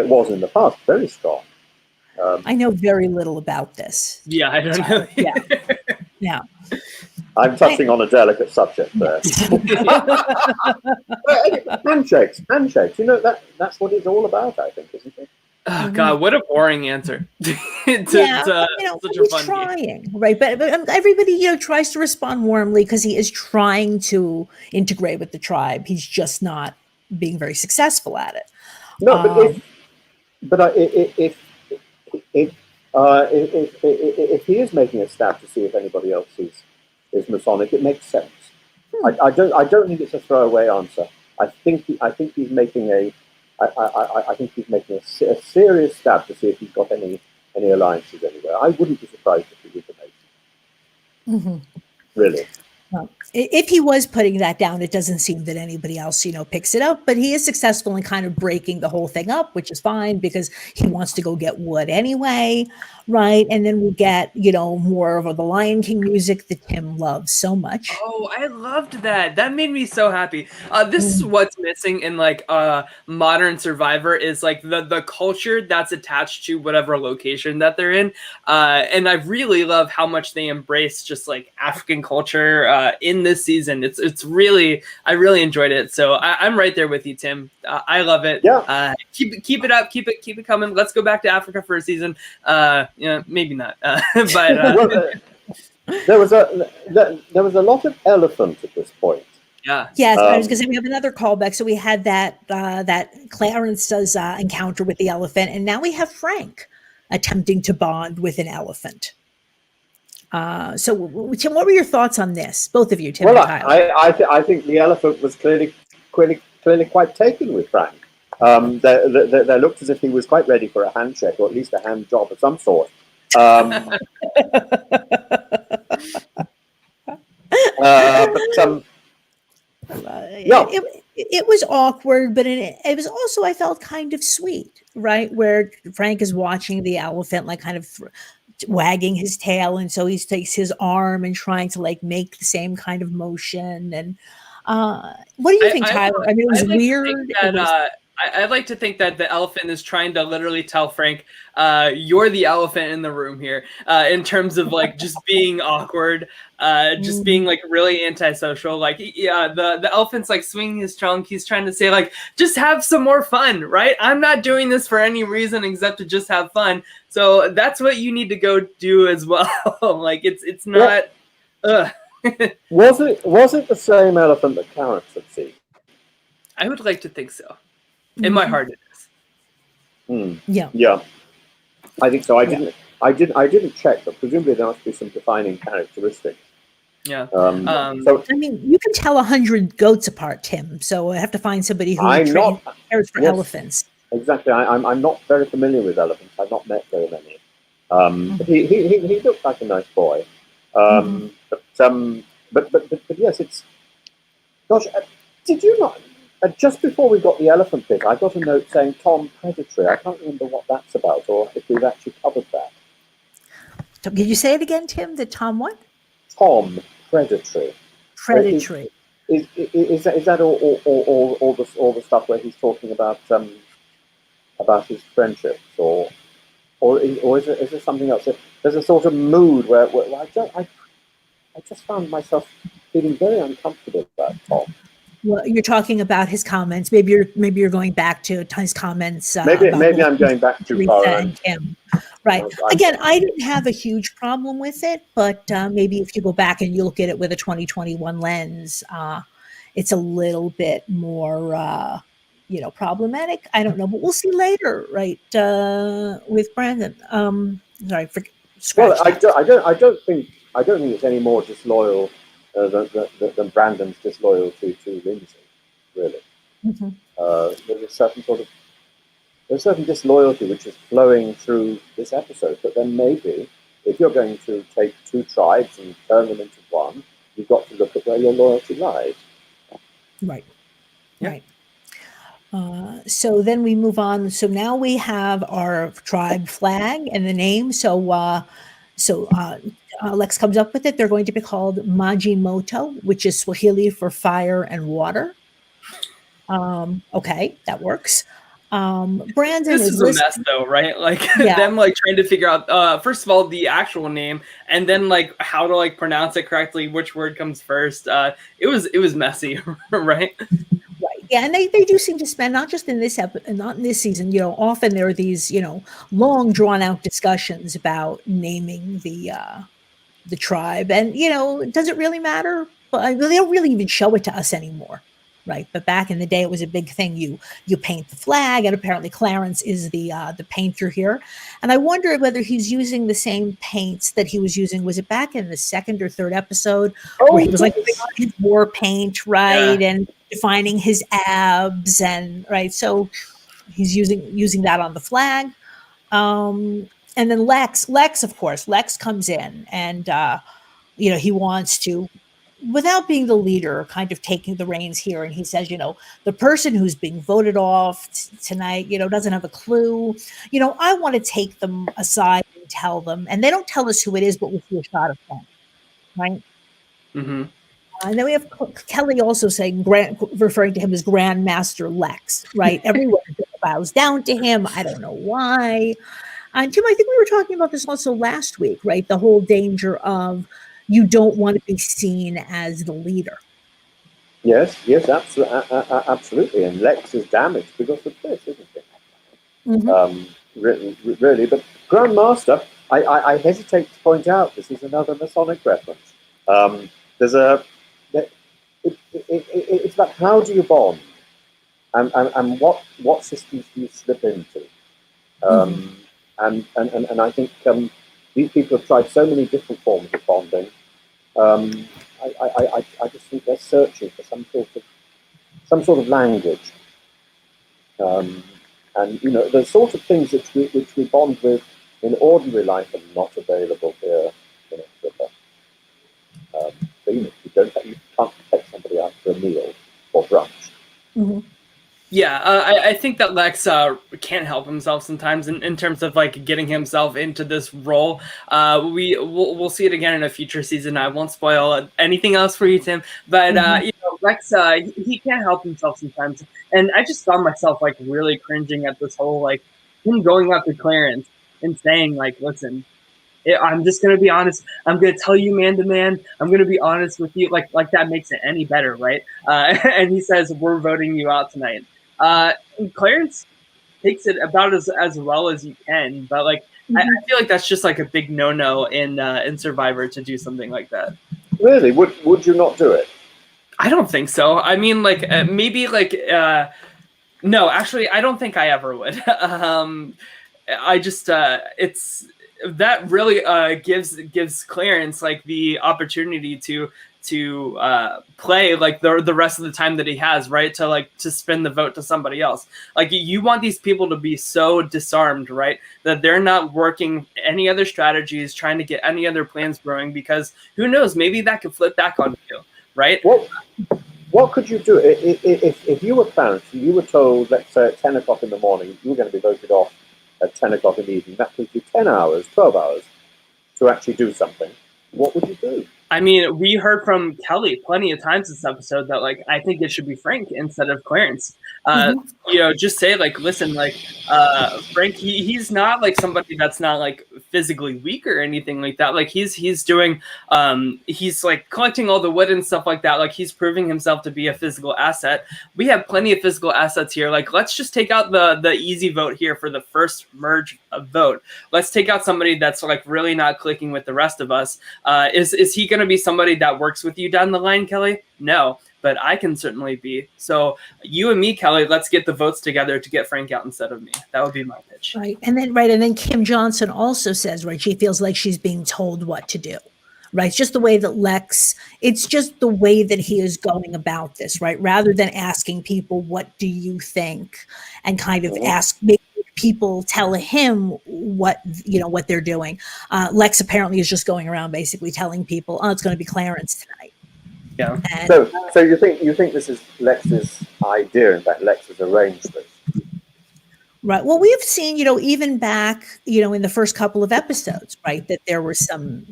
was in the past very strong.
I know very little about this.
Yeah, I don't know.
Yeah. Yeah.
I'm touching on a delicate subject there. Handshakes. That's what it's all about, I think, isn't it?
Oh, God, what a boring answer.
Yeah,
Such a
he's
fun game.
trying, right? But everybody, tries to respond warmly because he is trying to integrate with the tribe. He's just not being very successful at it.
No, if he is making a stab to see if anybody else is Masonic, it makes sense. I don't think it's a throwaway answer. I think he's making a serious stab to see if he's got any alliances anywhere. I wouldn't be surprised if he was a Mason.
Mhm.
Really.
Well, if he was putting that down, it doesn't seem that anybody else, picks it up. But he is successful in kind of breaking the whole thing up, which is fine because he wants to go get wood anyway, right? And then we get, more of the Lion King music that Tim loves so much.
Oh, I loved that. That made me so happy. This is what's missing in like modern Survivor is like the culture that's attached to whatever location that they're in. And I really love how much they embrace just like African culture in this season. It's really, I really enjoyed it. So I'm right there with you, Tim. I love it.
Yeah.
Keep it up. Keep it coming. Let's go back to Africa for a season. Maybe not. But
there was a lot of elephant at this point.
yeah.
Yes, I was going to say we have another callback. So we had that Clarence does encounter with the elephant, and now we have Frank attempting to bond with an elephant. So, Tim, what were your thoughts on this? Both of you, Tim and Tyler.
I think the elephant was clearly quite taken with Frank. There looked as if he was quite ready for a handshake, or at least a hand job of some sort.
It was awkward, but it was also, I felt, kind of sweet, right? Where Frank is watching the elephant, like kind of wagging his tail, and so he takes his arm and trying to like make the same kind of motion. And what do you think, Tyler? I mean, it was weird.
I'd like to think that the elephant is trying to literally tell Frank, you're the elephant in the room here, in terms of like just being awkward, just being like really antisocial. Like, yeah, the elephant's like swinging his trunk. He's trying to say like, just have some more fun, right? I'm not doing this for any reason except to just have fun. So that's what you need to go do as well. Like, it's not.
Was it the same elephant that Clarence had seen?
I would like to think so. In my heart, it is.
Yeah.
I think so. I didn't check, but presumably there must be some defining characteristics.
Yeah.
So
I mean, you can tell 100 goats apart, Tim. So I have to find somebody who cares for elephants.
Exactly. I'm not very familiar with elephants. I've not met very many. But he looked like a nice boy. But yes, it's. Gosh, did you not? Just before we got the elephant bit, I got a note saying Tom Predatory. I can't remember what that's about, or if we've actually covered that.
Did you say it again, Tim? That Tom what?
Tom Predatory.
Predatory.
Is that all the stuff where he's talking about his friendships, or is there something else? There's a sort of mood where I just found myself feeling very uncomfortable about Tom.
Well, you're talking about his comments. Maybe you're going back to his comments.
Maybe I'm going back too far.
And Tim. Right. Again, I didn't have a huge problem with it, but maybe if you go back and you look at it with a 2021 lens, it's a little bit more, problematic. I don't know, but we'll see later, right? With Brandon. Sorry for scratch.
Well, I don't think it's any more disloyal than Brandon's disloyalty to Lindsay, really. There's a certain disloyalty which is flowing through this episode. But then maybe if you're going to take two tribes and turn them into one, you've got to look at where your loyalty lies.
Right. Yeah. Right. So then we move on. So now we have our tribe flag and the name. So Lex comes up with it. They're going to be called Majimoto, which is Swahili for fire and water. Okay, that works. Brandon
this is a mess though, right? Like them like trying to figure out first of all the actual name and then like how to like pronounce it correctly, which word comes first. It was messy, right?
Right. Yeah, and they do seem to spend not just in this not in this season. Often there are these long drawn out discussions about naming the tribe, and does it really matter? But they don't really even show it to us anymore. Right, but back in the day, it was a big thing. You paint the flag, and apparently Clarence is the painter here. And I wonder whether he's using the same paints that he was using. Was it back in the second or third episode where he was like his war paint, right, and defining his abs, and right. So he's using that on the flag. And then Lex, of course, comes in, and he wants to, without being the leader, kind of taking the reins here. And he says, the person who's being voted off tonight, doesn't have a clue. I want to take them aside and tell them. And they don't tell us who it is, but we'll see a shot of them. Right?
Mm-hmm.
And then we have Kelly also saying, referring to him as Grandmaster Lex, right? Everyone bows down to him. I don't know why. And Tim, I think we were talking about this also last week, right? The whole danger of, you don't want to be seen as the leader.
Yes, absolutely. And Lex is damaged because of this, isn't it? Really. But Grandmaster, I hesitate to point out this is another Masonic reference. It's about how do you bond, and what systems do you slip into, and I think these people have tried so many different forms of bonding. I just think they're searching for some sort of language, and the sort of things which we bond with in ordinary life are not available here in Africa. You can't take somebody out for a meal or brunch.
Mm-hmm.
Yeah, I think that Lex can't help himself sometimes in terms of like getting himself into this role. We'll see it again in a future season. I won't spoil anything else for you, Tim. But Lex, he can't help himself sometimes, and I just found myself like really cringing at this whole like him going up to Clarence and saying like, "Listen, I'm just gonna be honest. I'm gonna tell you man to man. I'm gonna be honest with you." Like that makes it any better, right? And he says, "We're voting you out tonight." And Clarence takes it about as well as you can, but like I feel like that's just like a big no-no in Survivor to do something like that.
Really? Would you not do it?
I don't think so. I mean, like maybe like no, actually, I don't think I ever would. I just it's that really gives Clarence like the opportunity to play like the rest of the time that he has, right? To spin the vote to somebody else. Like you want these people to be so disarmed, right? That they're not working any other strategies, trying to get any other plans brewing, because who knows, maybe that could flip back on you, right?
What could you do if you were Clarence and you were told, let's say at 10 o'clock in the morning, you were going to be voted off at 10 o'clock in the evening? That gives you 10 hours, 12 hours to actually do something. What would you do?
I mean, we heard from Kelly plenty of times this episode that like I think it should be Frank instead of Clarence. You know, just say like, listen, like Frank, he's not like somebody that's not like physically weak or anything like that. Like he's doing he's like collecting all the wood and stuff like that. Like he's proving himself to be a physical asset. We have plenty of physical assets here. Like let's just take out the easy vote here for the first merge vote. Let's take out somebody that's like really not clicking with the rest of us. Is he going to be somebody that works with you down the line, Kelly? No, but I can certainly be. So you and me, Kelly, let's get the votes together to get Frank out instead of me. That would be my pitch.
Right. And then Kim Johnson also says, right, she feels like she's being told what to do. Right. It's just the way that it's just the way that he is going about this, right? Rather than asking people, what do you think? And kind of make people tell him what they're doing. Lex apparently is just going around basically telling people, oh, it's going to be Clarence tonight.
Yeah.
And,
so you think this is Lex's idea? In fact, Lex has arranged this.
Right. Well, we have seen, even back, in the first couple of episodes, right, that there were some,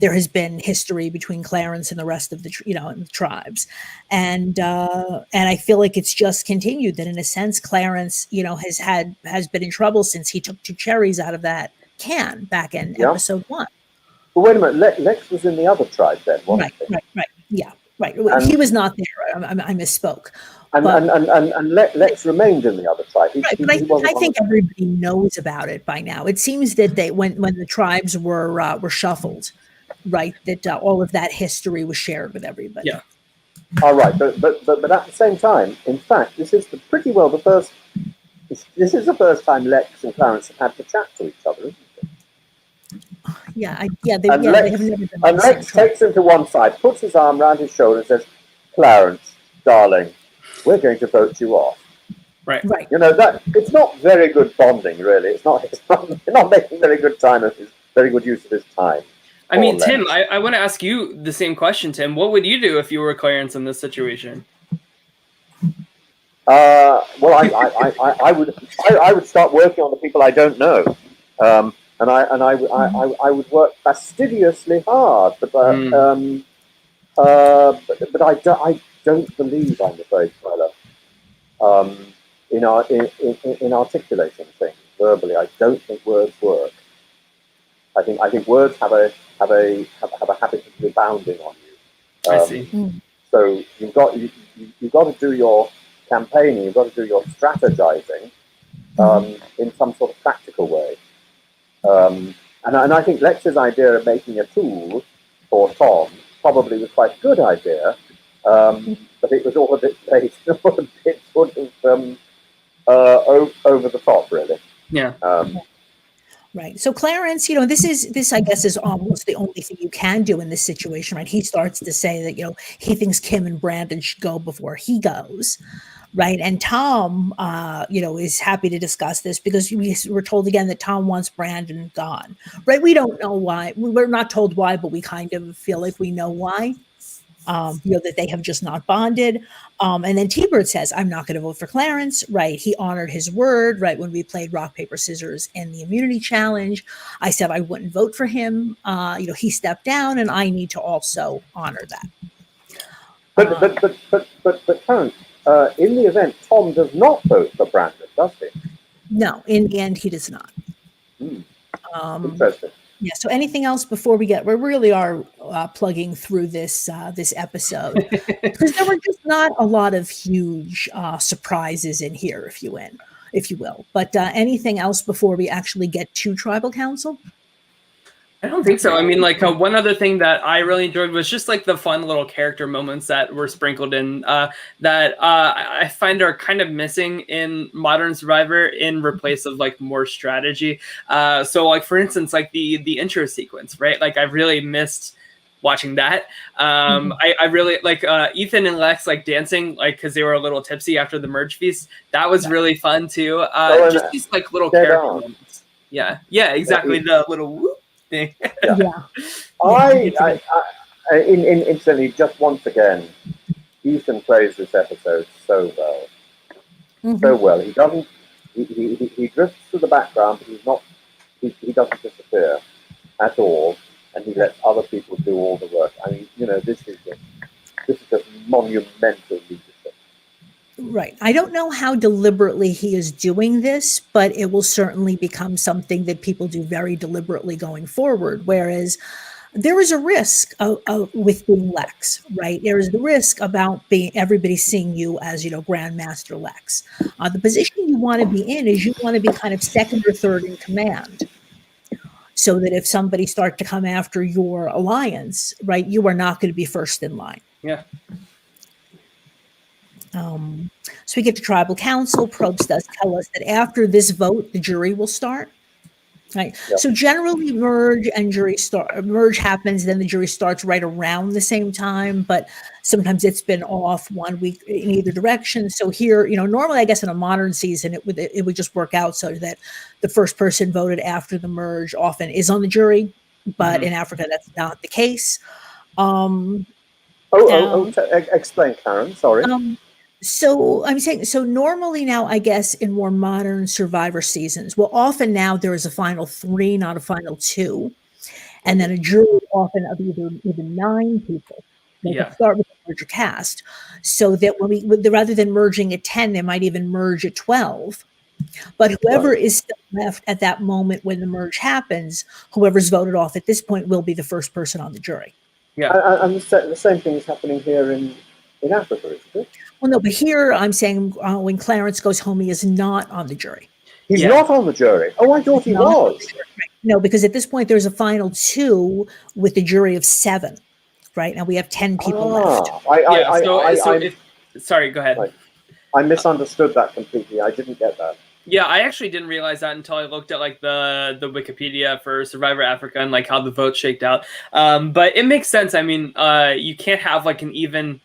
there has been history between Clarence and the rest of the tribes, and I feel like it's just continued that in a sense Clarence has been in trouble since he took 2 cherries out of that can back in episode 1.
Well, wait a minute. Lex was in the other tribe then, wasn't he?
Right. Yeah, right. He was not there. I misspoke.
And Lex remained in the other tribe.
I think everybody knows about it by now. It seems that when the tribes were shuffled, right, that all of that history was shared with everybody.
Yeah.
All right, but at the same time, in fact, this is the first time Lex and Clarence have had to chat to each other, isn't it?
They have never been.
And Lex takes him to one side, puts his arm around his shoulder, and says, "Clarence, darling, we're going to vote you off."
Right.
That it's not very good bonding, really. It's not making very good use of his time.
I mean, Tim, I want to ask you the same question, Tim. What would you do if you were Clarence in this situation?
Well, I would start working on the people I don't know, and I would work fastidiously hard, but I don't believe, I'm afraid, Tyler, in articulating things verbally. I don't think words work. I think words have a habit of rebounding on you.
I see.
So you've got to do your campaigning, you've got to do your strategizing in some sort of practical way. And I think Lex's idea of making a tool for Tom probably was quite a good idea, but it was all a bit late, all a bit sort of over the top, really.
Yeah.
Right. So Clarence, this I guess is almost the only thing you can do in this situation, right? He starts to say that, he thinks Kim and Brandon should go before he goes. Right. And Tom, is happy to discuss this because we're told again that Tom wants Brandon gone. Right. We don't know why. We're not told why, but we kind of feel like we know why. That they have just not bonded. And then T-Bird says, I'm not going to vote for Clarence. Right. He honored his word. Right. When we played rock, paper, scissors in the immunity challenge, I said I wouldn't vote for him. He stepped down and I need to also honor that.
But Clarence, in the event, Tom does not vote for Brandon, does he?
No, in the end, he does not.
Interesting.
Yeah. So, anything else before we really are plugging through this episode because there were just not a lot of huge surprises in here, if you will. But anything else before we actually get to Tribal Council?
I don't think so. I mean, like one other thing that I really enjoyed was just like the fun little character moments that were sprinkled in that I find are kind of missing in Modern Survivor in replace of like more strategy. So like for instance, like the intro sequence, right? Like I really missed watching that. I really like Ethan and Lex like dancing like because they were a little tipsy after the merge feast. That was really fun too. Just these like little character moments. Yeah, exactly. The little whoop thing.
Instantly, just once again, Ethan plays this episode so well, so well. He doesn't. He drifts to the background, but he's not. He doesn't disappear at all, and he lets other people do all the work. I mean, this is just monumental leadership.
Right. I don't know how deliberately he is doing this, but it will certainly become something that people do very deliberately going forward. Whereas there is a risk with being Lex, right? There is the risk about everybody seeing you as, Grandmaster Lex. The position you want to be in is you want to be kind of second or third in command. So that if somebody starts to come after your alliance, right, you are not going to be first in line.
Yeah.
So we get to tribal council. Probst does tell us that after this vote, the jury will start. Right. Yep. So generally, merge happens, then the jury starts right around the same time. But sometimes it's been off 1 week in either direction. So here, normally, I guess in a modern season, it would just work out so that the first person voted after the merge often is on the jury. But in Africa, that's not the case.
Explain, Karen. Sorry.
So I'm saying, normally now, I guess in more modern Survivor seasons, well, often now there is a final 3, not a final 2. And then a jury often of even 9 people. They can start with the merger cast. So that rather than merging at 10, they might even merge at 12. But whoever is still left at that moment when the merge happens, whoever's voted off at this point will be the first person on the jury.
Yeah. And the same thing is happening here in Africa, isn't it?
Well, no, but here I'm saying when Clarence goes home, he is not on the jury.
He's not on the jury. Oh, I thought he was.
No, because at this point there's a final 2 with a jury of 7. Right now we have 10 people left.
Sorry, go ahead.
I misunderstood that completely. I didn't get that.
Yeah, I actually didn't realize that until I looked at like the Wikipedia for Survivor Africa and like how the votes shaked out. But it makes sense. I mean, you can't have like an even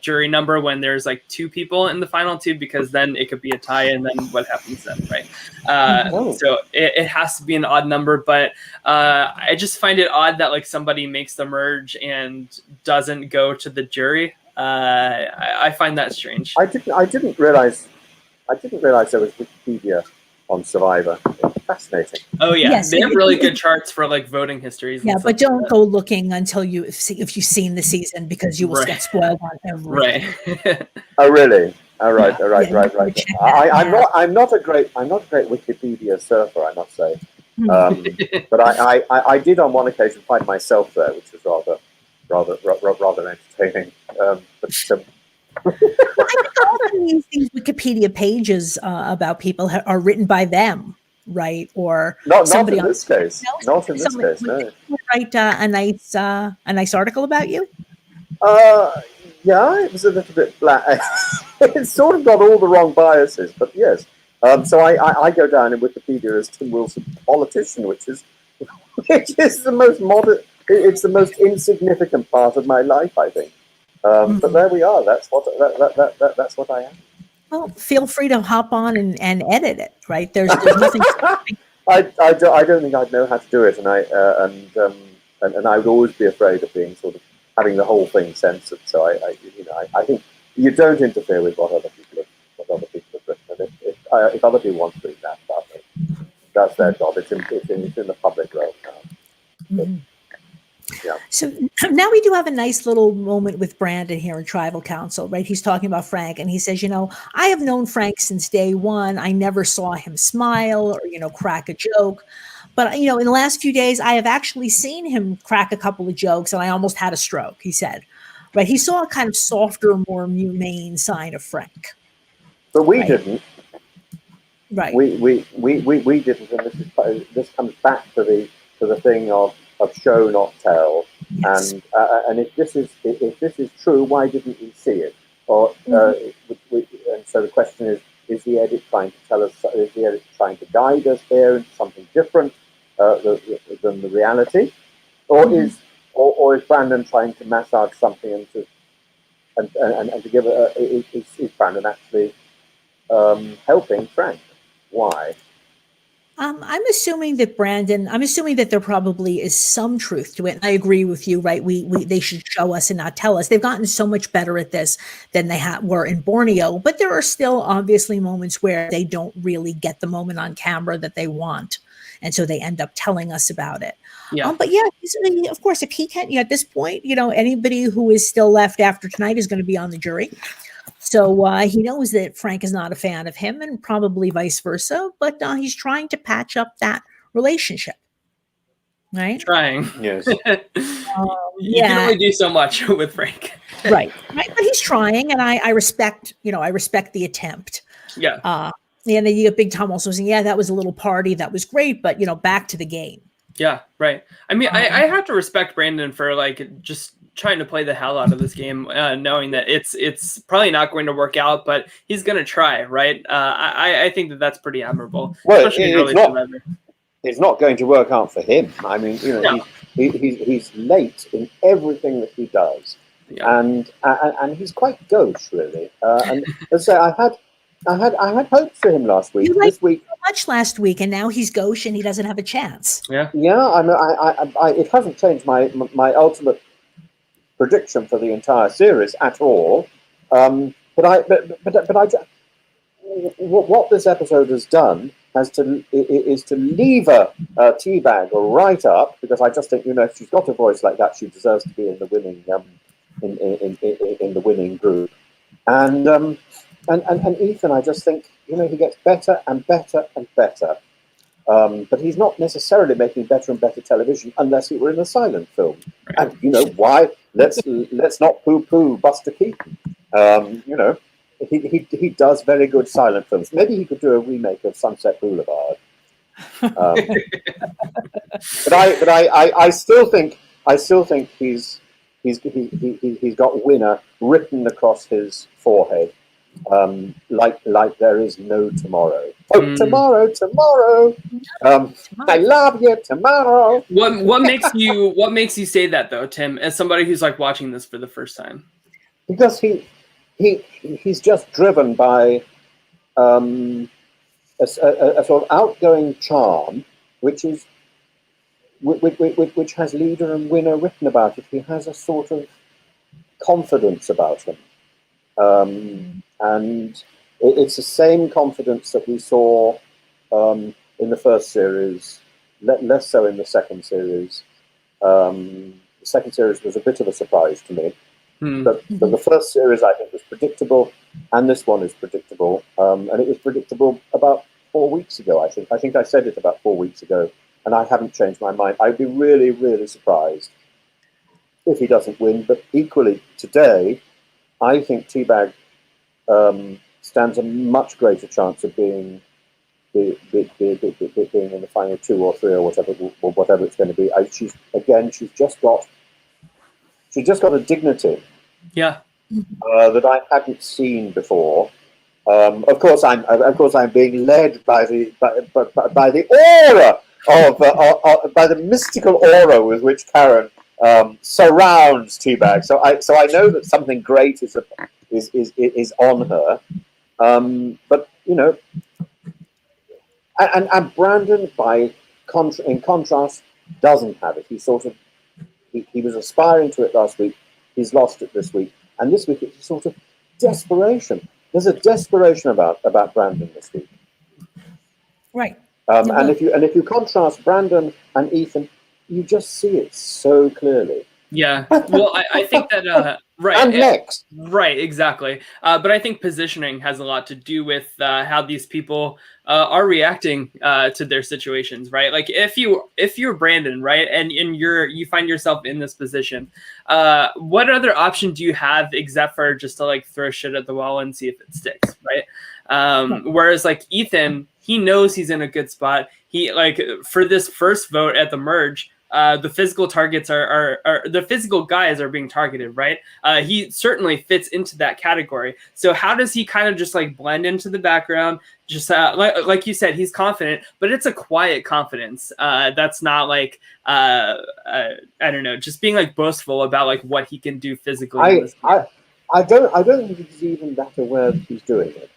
jury number when there's like 2 people in the final 2 because then it could be a tie and then what happens then, right? So it has to be an odd number, but I just find it odd that like somebody makes the merge and doesn't go to the jury. I find that strange.
I didn't realize there was Wikipedia on Survivor. It's fascinating.
Oh yeah, yes, they have really good charts for like voting histories.
Yeah, but don't go looking until if you've seen the season because you will get spoiled on everything.
Right.
Oh really? Right. I'm not a great Wikipedia surfer, I must say. But I did on one occasion find myself there, which was rather entertaining.
I think often these Wikipedia pages about people are written by them, right? Or
not in this case. Not in this case. No.
Write a nice article about you.
Yeah, it was a little bit black. It's sort of got all the wrong biases, but yes. So I go down in Wikipedia as Tim Wilson, politician, which is the most modern. It's the most insignificant part of my life, I think. But there we are. That's what I am.
Well, feel free to hop on and edit it. Right? There's nothing.
I don't think I'd know how to do it, and I would always be afraid of being sort of having the whole thing censored. So I think you don't interfere with what other people have written. And if other people want to read that, that's their job. It's in the public realm now. Yeah.
So now we do have a nice little moment with Brandon here in Tribal Council, right? He's talking about Frank and he says, I have known Frank since day one. I never saw him smile or, crack a joke. But, in the last few days, I have actually seen him crack a couple of jokes and I almost had a stroke, he said. Right? He saw a kind of softer, more humane side of Frank.
But we didn't.
Right.
We didn't. And this comes back to the thing of show not tell.
Yes.
And if this is true, why didn't we see it? Or and so the question is the edit trying to tell us? Is the edit trying to guide us here into something different than the reality, or is Brandon trying to massage something and to give is Brandon actually helping Frank? Why?
I'm assuming that there probably is some truth to it. And I agree with you, right? They should show us and not tell us. They've gotten so much better at this than they were in Borneo, but there are still obviously moments where they don't really get the moment on camera that they want. And so they end up telling us about it.
Yeah.
But yeah, of course, if he can't, at this point, anybody who is still left after tonight is going to be on the jury. So he knows that Frank is not a fan of him, and probably vice versa. But he's trying to patch up that relationship, right?
Trying.
Yes.
You can only do so much with Frank.
Right. But he's trying, and I respect, I respect the attempt.
Yeah.
And then you get Big Tom also saying, yeah, that was a little party, that was great, but back to the game.
Yeah, right. I mean, I have to respect Brandon for just trying to play the hell out of this game, knowing that it's probably not going to work out, but he's going to try, right? I think that's pretty admirable.
Well, it's not going to work out for him. I mean, he's late in everything that he does, and he's quite gauche, really. And as I say, I had hopes for him last week. This week,
so much last week, and now he's gauche and he doesn't have a chance.
Yeah.
I mean, it hasn't changed my ultimate prediction for the entire series at all. What this episode has done is to lever Teabag right up, because I just think if she's got a voice like that, she deserves to be in the winning in the winning group. And Ethan, I just think he gets better and better and better. But he's not necessarily making better and better television unless he were in a silent film. And why? Let's not poo-poo Buster Keaton. He does very good silent films. Maybe he could do a remake of Sunset Boulevard. But I still think he's got winner written across his forehead. Like there is no tomorrow. Tomorrow. I love you tomorrow.
What makes you say that though, Tim, as somebody who's watching this for the first time?
Because he's just driven by a sort of outgoing charm, which has leader and winner written about it. He has a sort of confidence about him. And it's the same confidence that we saw in the first series, less so in the second series. The second series was a bit of a surprise to me. But the first series, I think, was predictable, and this one is predictable. And it was predictable about 4 weeks ago, I think. I think I said it about 4 weeks ago, and I haven't changed my mind. I'd be really, really surprised if he doesn't win. But equally, today, I think Teabag stands a much greater chance of being in the final 2 or 3 or whatever it's going to be. She's just got a dignity, that I hadn't seen before. Of course, I'm being led by the aura by the mystical aura with which Karen surrounds Teabag. So I know that something great is on her. But and Brandon, in contrast, doesn't have it. He was aspiring to it last week. He's lost it this week, and this week it's a sort of desperation. There's a desperation about Brandon this week,
right?
Mm-hmm.
And if you contrast Brandon and Ethan, you just see it so clearly.
Yeah, well, I think that right.
And next,
right, exactly. But I think positioning has a lot to do with how these people are reacting to their situations, right? Like if you're Brandon, right, and you find yourself in this position, what other option do you have except for just to throw shit at the wall and see if it sticks, right? Whereas Ethan, he knows he's in a good spot. He for this first vote at the merge. the physical targets are the physical guys are being targeted, right? He certainly fits into that category. So how does he kind of just like blend into the background? Just like you said, he's confident, but it's a quiet confidence. That's not like I don't know, just being like boastful about like what he can do physically.
I don't think he's even that aware that he's doing it.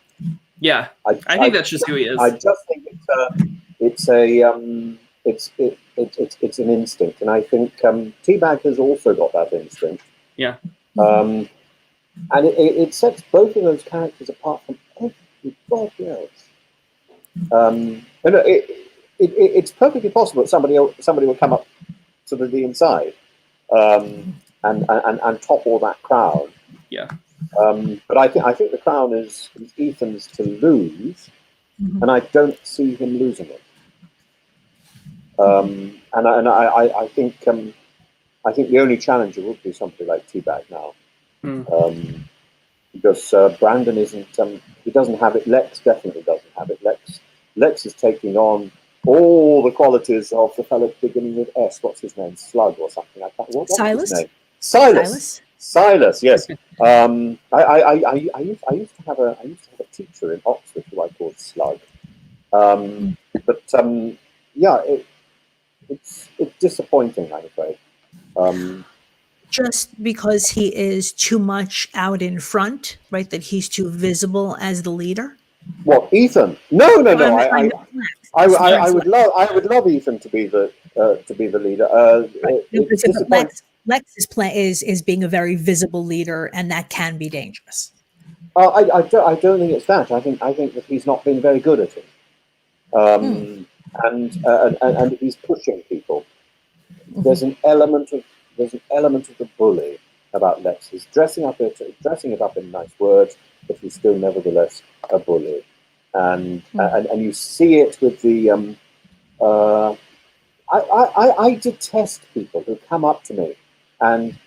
Yeah, I think that's just who he is.
I just think it's an instinct, and I think Teabag has also got that instinct.
Yeah.
And it sets both of those characters apart from everybody else. It's perfectly possible that somebody will come up sort of the inside and topple that crown.
Yeah.
But I think the crown is Ethan's to lose, and I don't see him losing it. And I think the only challenger would be somebody like Teabag now, because Brandon isn't. He doesn't have it. Lex definitely doesn't have it. Lex is taking on all the qualities of the fellow beginning with S. What's his name? Slug or something like that. What's
Silas?
his name? Silas. Yes. I used to have a teacher in Oxford who I called Slug. It's disappointing, I'm afraid.
Just because he is too much out in front, right? That he's too visible as the leader.
What, Ethan? No. I would love Ethan to be the leader.
Lex's plan is being a very visible leader, and that can be dangerous.
I don't think it's that. I think that he's not been very good at it. And he's pushing people. There's an element of the bully about Lex. He's dressing it up in nice words, but he's still nevertheless a bully. And you see it with the I detest people who come up to me and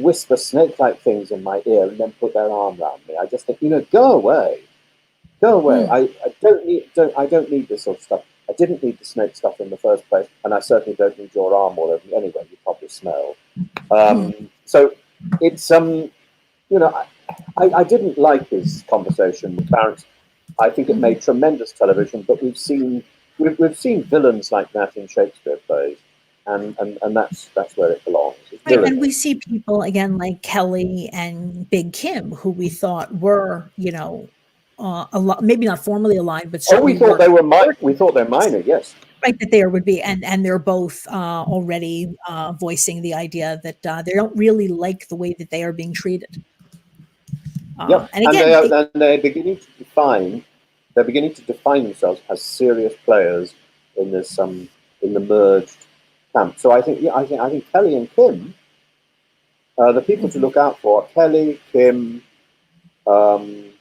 whisper snake-like things in my ear and then put their arm around me. I just think, go away. I don't need this sort of stuff. I didn't need the snake stuff in the first place, and I certainly don't need your arm all over me anyway. You probably smell. So it's I didn't like his conversation with Clarence. I think it made tremendous television, but we've seen villains like that in Shakespeare plays, and that's where it belongs.
Right, and we see people again like Kelly and Big Kim, who we thought were, maybe not formally aligned, but certainly
we thought they're minor, yes.
Right, that there would be, and they're both already voicing the idea that they don't really like the way that they are being treated.
And again, they're beginning to define themselves as serious players in this in the merged camp. So I think Kelly and Kim, the people to look out for, Kelly, Kim, Teabag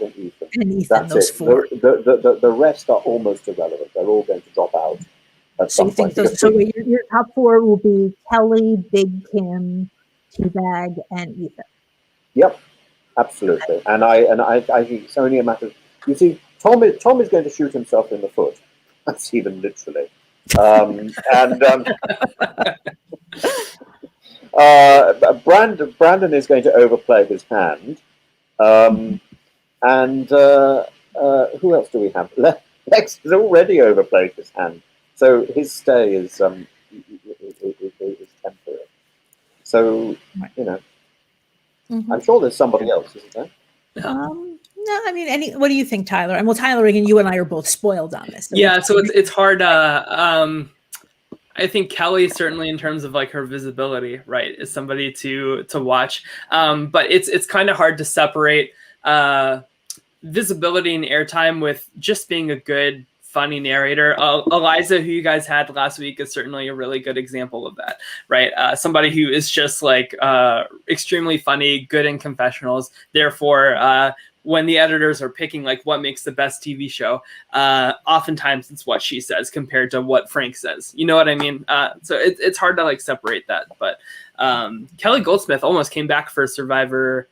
and Ethan. That's it.
Four.
The rest are almost irrelevant. They're all going to drop out.
So you think your top four will be Kelly, Big Kim, Teabag, and Ethan?
Yep, absolutely. And I think it's only a matter of, you see, Tom is going to shoot himself in the foot. That's even literally. Brandon is going to overplay his hand. Who else do we have? Lex has already overplayed his hand. So his stay is temporary. So, I'm sure there's somebody else, isn't there?
No, I mean, what do you think, Tyler? And Tyler, again, you and I are both spoiled on this.
Yeah, so it's hard. I think Kelly, certainly in terms of like her visibility, right, is somebody to watch. But it's kind of hard to separate visibility and airtime with just being a good, funny narrator. Eliza, who you guys had last week, is certainly a really good example of that, right? Somebody who is just like extremely funny, good in confessionals. Therefore, when the editors are picking like what makes the best TV show, oftentimes it's what she says compared to what Frank says. You know what I mean? So it's hard to like separate that. But Kelly Goldsmith almost came back for Survivor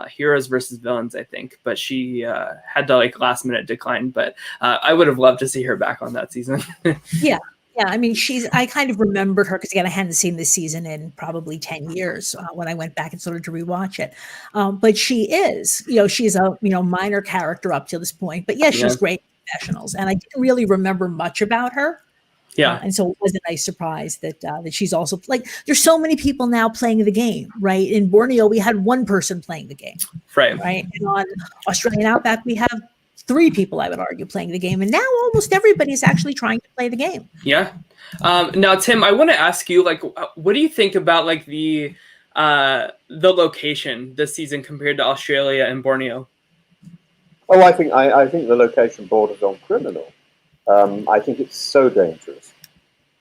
Heroes versus Villains, I think, but she had to like last minute decline. But I would have loved to see her back on that season.
Yeah. Yeah, I mean, I kind of remembered her because, again, I hadn't seen this season in probably 10 years when I went back and started to rewatch it. But she is, she's a, minor character up to this point. But yeah, she's great in Professionals. And I didn't really remember much about her.
Yeah.
And so it was a nice surprise that she's also like, there's so many people now playing the game, right? In Borneo, we had one person playing the game.
Right.
And on Australian Outback, we have 3 people, I would argue, playing the game. And now almost everybody is actually trying to play the game.
Yeah. Now, Tim, I want to ask you, like, what do you think about like the location this season compared to Australia and Borneo?
Oh, I think the location borders on criminal. I think it's so dangerous,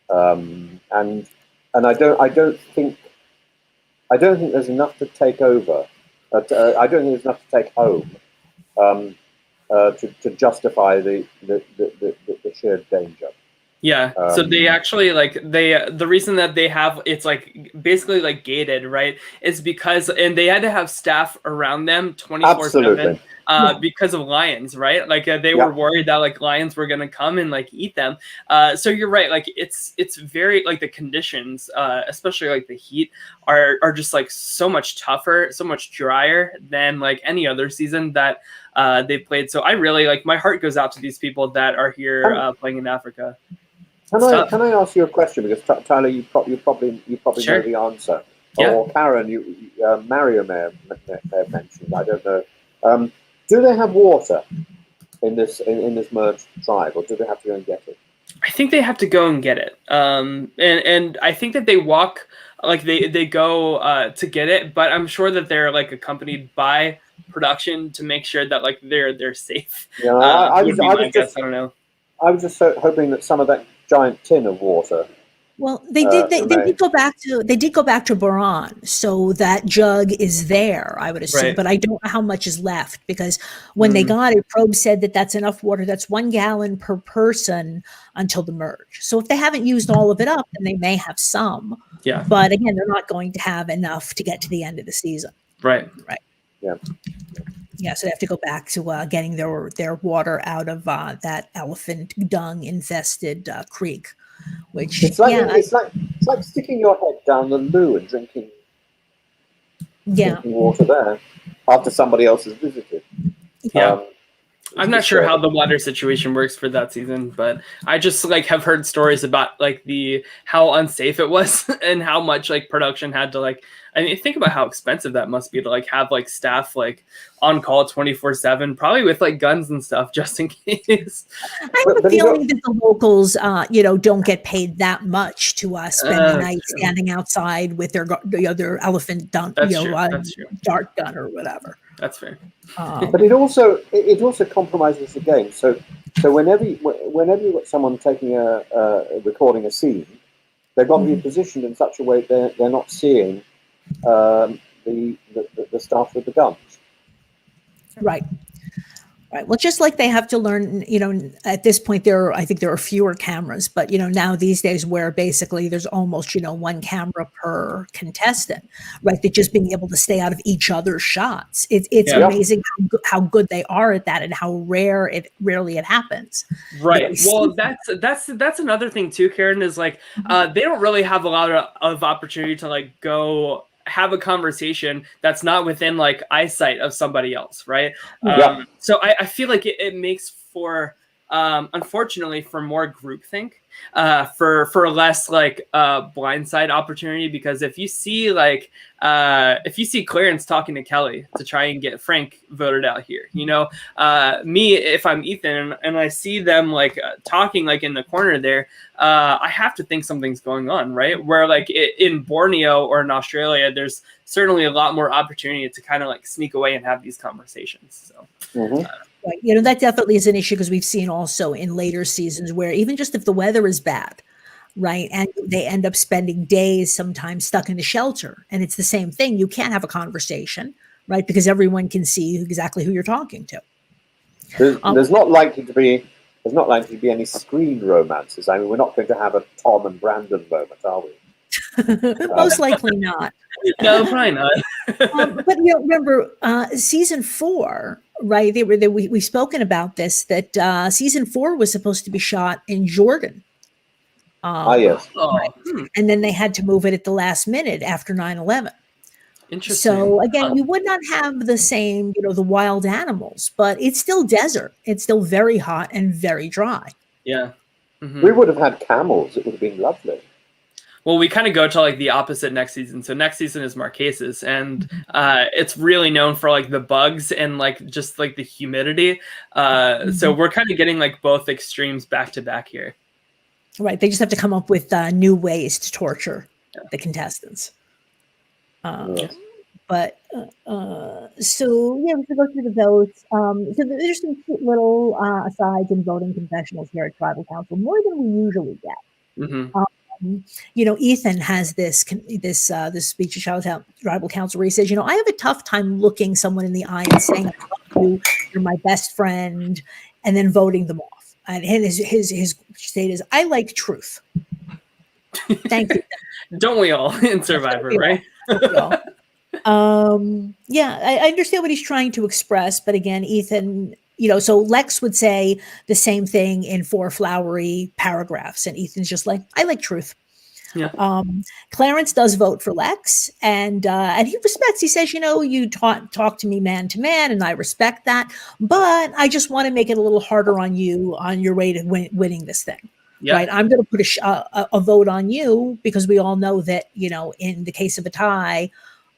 and I don't think there's enough to take over. I don't think there's enough to take home to justify the shared danger.
Yeah. So they actually the reason that they have it's like basically like gated, right? Is because and they had to have staff around them 24/7 because of lions, right? Like they were worried that like lions were gonna come and like eat them. So you're right. Like it's very like the conditions, especially like the heat, are just like so much tougher, so much drier than like any other season that they've played. So I really like my heart goes out to these people that are here playing in Africa.
Can I ask you a question? Because Tyler, you probably
Sure.
know the answer.
Yeah.
Or Karen, Mario may have mentioned. I don't know. Do they have water in this merged tribe, or do they have to go and get it?
I think they have to go and get it. And I think that they walk like they go to get it, but I'm sure that they're like accompanied by production to make sure that like they're safe.
Yeah, I
don't know.
I was just hoping that some of that giant tin of water.
Well, they did go back to Boran, so that jug is there, I would assume, but I don't know how much is left because when they got it, Probe said that that's enough water. That's 1 gallon per person until the merge. So if they haven't used all of it up, then they may have some.
Yeah.
But again, they're not going to have enough to get to the end of the season.
Right.
Yeah.
Yeah, so they have to go back to getting their water out of that elephant dung infested creek, which
it's like sticking your head down the loo and drinking water there after somebody else has visited.
Yeah. I'm not sure how the water situation works for that season, but I just like have heard stories about like how unsafe it was and how much like production had to like. I mean, think about how expensive that must be to like have like staff like on call 24/7, probably with like guns and stuff just in case.
I have a feeling that the locals, don't get paid that much to spend the night standing outside with their elephant dart gun or whatever.
That's fair.
But it also compromises the game. So whenever you've got someone taking recording a scene, they've got to be positioned in such a way they're not seeing the stuff with the guns.
Right. Well, just like they have to learn, at this point I think there are fewer cameras, but now these days where basically there's almost, 1 camera per contestant, right? That just being able to stay out of each other's shots. It's amazing how good they are at that and how rarely it happens.
Right. Well, that's another thing too, Karen, is like they don't really have a lot of opportunity to like go have a conversation that's not within like eyesight of somebody else, right? So I feel like it makes for unfortunately for more groupthink, for less like blindside opportunity, because if you see Clarence talking to Kelly to try and get Frank voted out here, me, if I'm Ethan and I see them like talking like in the corner there, I have to think something's going on, right? Where like in Borneo or in Australia, there's certainly a lot more opportunity to kind of like sneak away and have these conversations. So.
Right. That definitely is an issue because we've seen also in later seasons where even just if the weather is bad, right, and they end up spending days sometimes stuck in a shelter, and it's the same thing. You can't have a conversation, right, because everyone can see exactly who you're talking to.
There's not likely to be any screen romances. I mean, we're not going to have a Tom and Brandon moment, are we?
Most likely not.
No, probably not.
But remember, season 4, right? We've spoken about this. That season 4 was supposed to be shot in Jordan.
Yes.
Right. And then they had to move it at the last minute after 9/11.
Interesting.
So again, you would not have the same, the wild animals, but it's still desert. It's still very hot and very dry.
Yeah.
We would have had camels. It would have been lovely.
Well, we kind of go to like the opposite next season. So next season is Marquesas, and it's really known for like the bugs and like just like the humidity. So we're kind of getting like both extremes back to back here.
Right. They just have to come up with new ways to torture the contestants. But so yeah, we should go through the votes. So there's some cute little asides and voting confessionals here at Tribal Council, more than we usually get. Ethan has this speech at Tribal Council where he says, I have a tough time looking someone in the eye and saying, I love you, you're my best friend, and then voting them off. And his state is, I like truth. Thank you.
Don't we all in Survivor, right?
I understand what he's trying to express, but again, Ethan, so Lex would say the same thing in 4 flowery paragraphs, and Ethan's just like, I like truth.
Yeah.
Clarence does vote for Lex, and he respects. He says, you talk to me man to man, and I respect that, but I just want to make it a little harder on you on your way to winning this thing.
Yeah.
Right? I'm going to put a vote on you because we all know that in the case of a tie,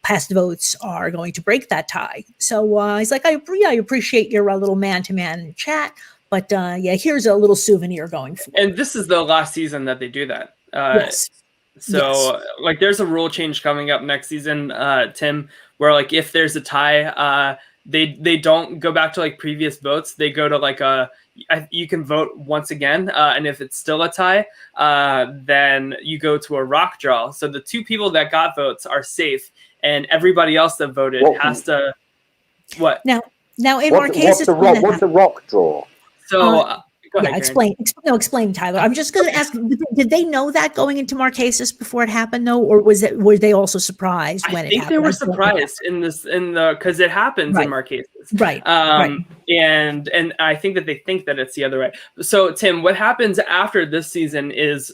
past votes are going to break that tie. So he's like, I appreciate your little man-to-man chat, but here's a little souvenir going forward.
And this is the last season that they do that.
Yes.
So like there's a rule change coming up next season, Tim, where like if there's a tie, they don't go back to like previous votes. They go to like you can vote once again, and if it's still a tie, then you go to a rock draw. So the 2 people that got votes are safe, and everybody else that voted has to. What
now? In Marquesas,
what's a rock draw?
So. Go ahead,
explain, Tyler. I'm just going to ask: did they know that going into Marquesas before it happened, though, or were they also surprised when it happened?
I think they were surprised because it happens in Marquesas,
right?
And I think that they think that it's the other way. So, Tim, what happens after this season is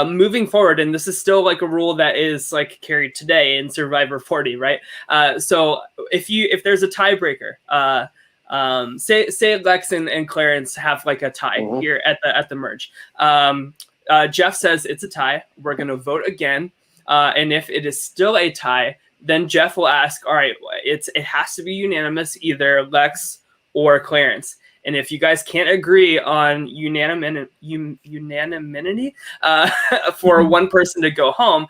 moving forward, and this is still like a rule that is like carried today in Survivor 40, right? So if there's a tiebreaker. Say Lex and Clarence have like a tie here at the merge. Jeff says it's a tie. We're going to vote again. And if it is still a tie, then Jeff will ask, all right, it has to be unanimous, either Lex or Clarence. And if you guys can't agree on unanimity for one person to go home,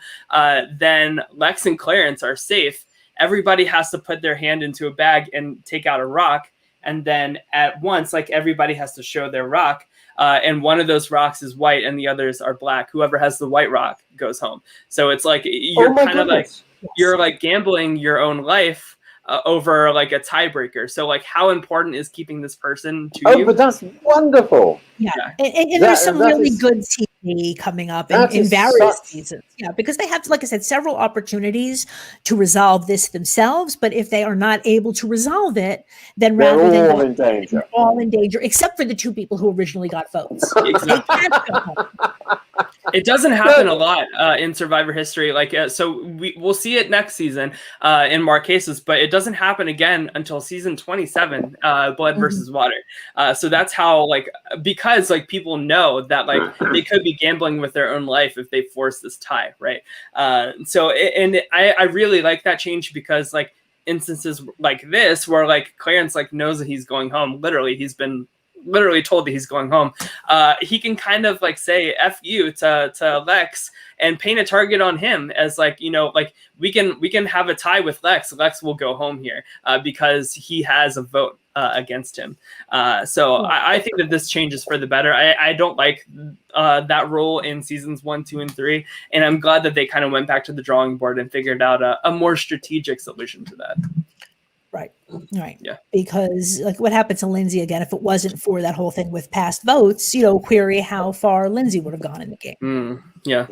then Lex and Clarence are safe. Everybody has to put their hand into a bag and take out a rock. And then at once, like everybody has to show their rock. And one of those rocks is white and the others are black. Whoever has the white rock goes home. So it's like you're kind of like you're like gambling your own life over like a tiebreaker. So like how important is keeping this person to you?
But that's wonderful.
Yeah. And there's some really good TV coming up in various seasons. Yeah, because they have, like I said, several opportunities to resolve this themselves. But if they are not able to resolve it, then
they're all in danger,
except for the 2 people who originally got votes.
Exactly. It doesn't happen a lot in Survivor history. Like, so we'll see it next season in Marquesas, but it doesn't happen again until season 27, Blood versus Water. So that's how, like, because like people know that like they could be gambling with their own life if they force this tie, right? I really like that change because like instances like this where like Clarence like knows that he's going home. Literally, he's been told that he's going home. He can kind of like say F you to Lex and paint a target on him as like, like we can have a tie with Lex. Lex will go home here because he has a vote against him. So I think that this changes for the better. I don't like that rule in seasons 1, 2, and 3. And I'm glad that they kind of went back to the drawing board and figured out a more strategic solution to that.
Right.
Yeah.
Because like what happened to Lindsay again, if it wasn't for that whole thing with past votes, query how far Lindsay would have gone in the game.
Yeah.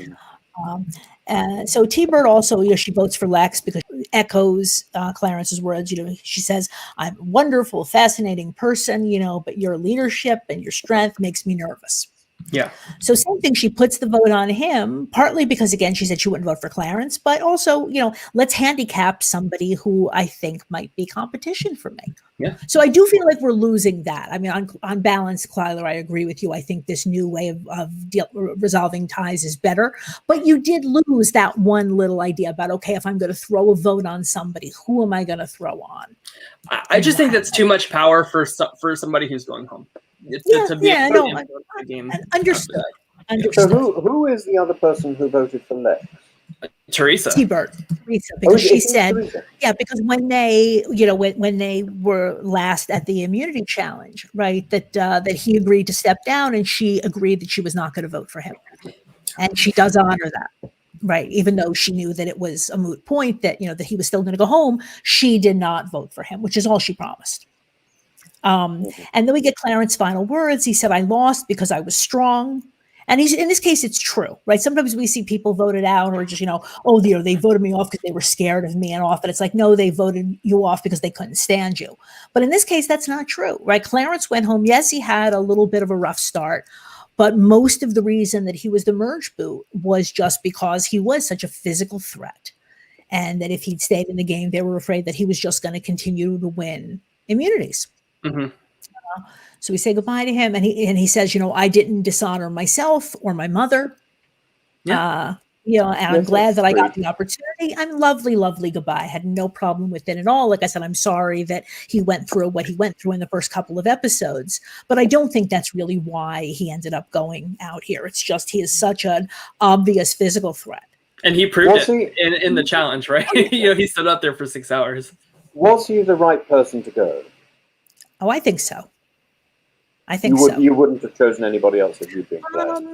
Um, so T-Bird also, she votes for Lex because she echoes Clarence's words. She says, "I'm a wonderful, fascinating person, but your leadership and your strength makes me nervous."
Yeah.
So same thing, she puts the vote on him, partly because, again, she said she wouldn't vote for Clarence, but also, let's handicap somebody who I think might be competition for me.
Yeah.
So I do feel like we're losing that. I mean, on balance, Clyler, I agree with you. I think this new way of resolving ties is better. But you did lose that one little idea about, okay, if I'm going to throw a vote on somebody, who am I going to throw on?
I just think that's too much power for somebody who's going home. To be able to influence the game.
Understood.
So who is the other person who voted for Lex?
Teresa.
T-Bird, because she said, because when they, when they were last at the immunity challenge, right, that he agreed to step down, and she agreed that she was not going to vote for him, and she does honor that, right, even though she knew that it was a moot point, that that he was still going to go home. She did not vote for him, which is all she promised. And then we get Clarence's final words. He said, "I lost because I was strong." And in this case, it's true, right? Sometimes we see people voted out, or just, they voted me off because they were scared of me and off. And it's like, no, they voted you off because they couldn't stand you. But in this case, that's not true, right? Clarence went home. Yes, he had a little bit of a rough start, but most of the reason that he was the merge boot was just because he was such a physical threat. And that if he'd stayed in the game, they were afraid that he was just going to continue to win immunities.
Mm-hmm.
So we say goodbye to him, and he says, "I didn't dishonor myself or my mother.
Yeah.
And I'm glad that I got the opportunity. I'm lovely, lovely goodbye. I had no problem with it at all. Like I said, I'm sorry that he went through what he went through in the first couple of episodes, but I don't think that's really why he ended up going out here. It's just he is such an obvious physical threat."
And he proved it in the challenge, right? He stood up there for 6 hours.
Was he the right person to go?
Oh, I think so. I think so.
You wouldn't have chosen anybody else if you'd been blessed.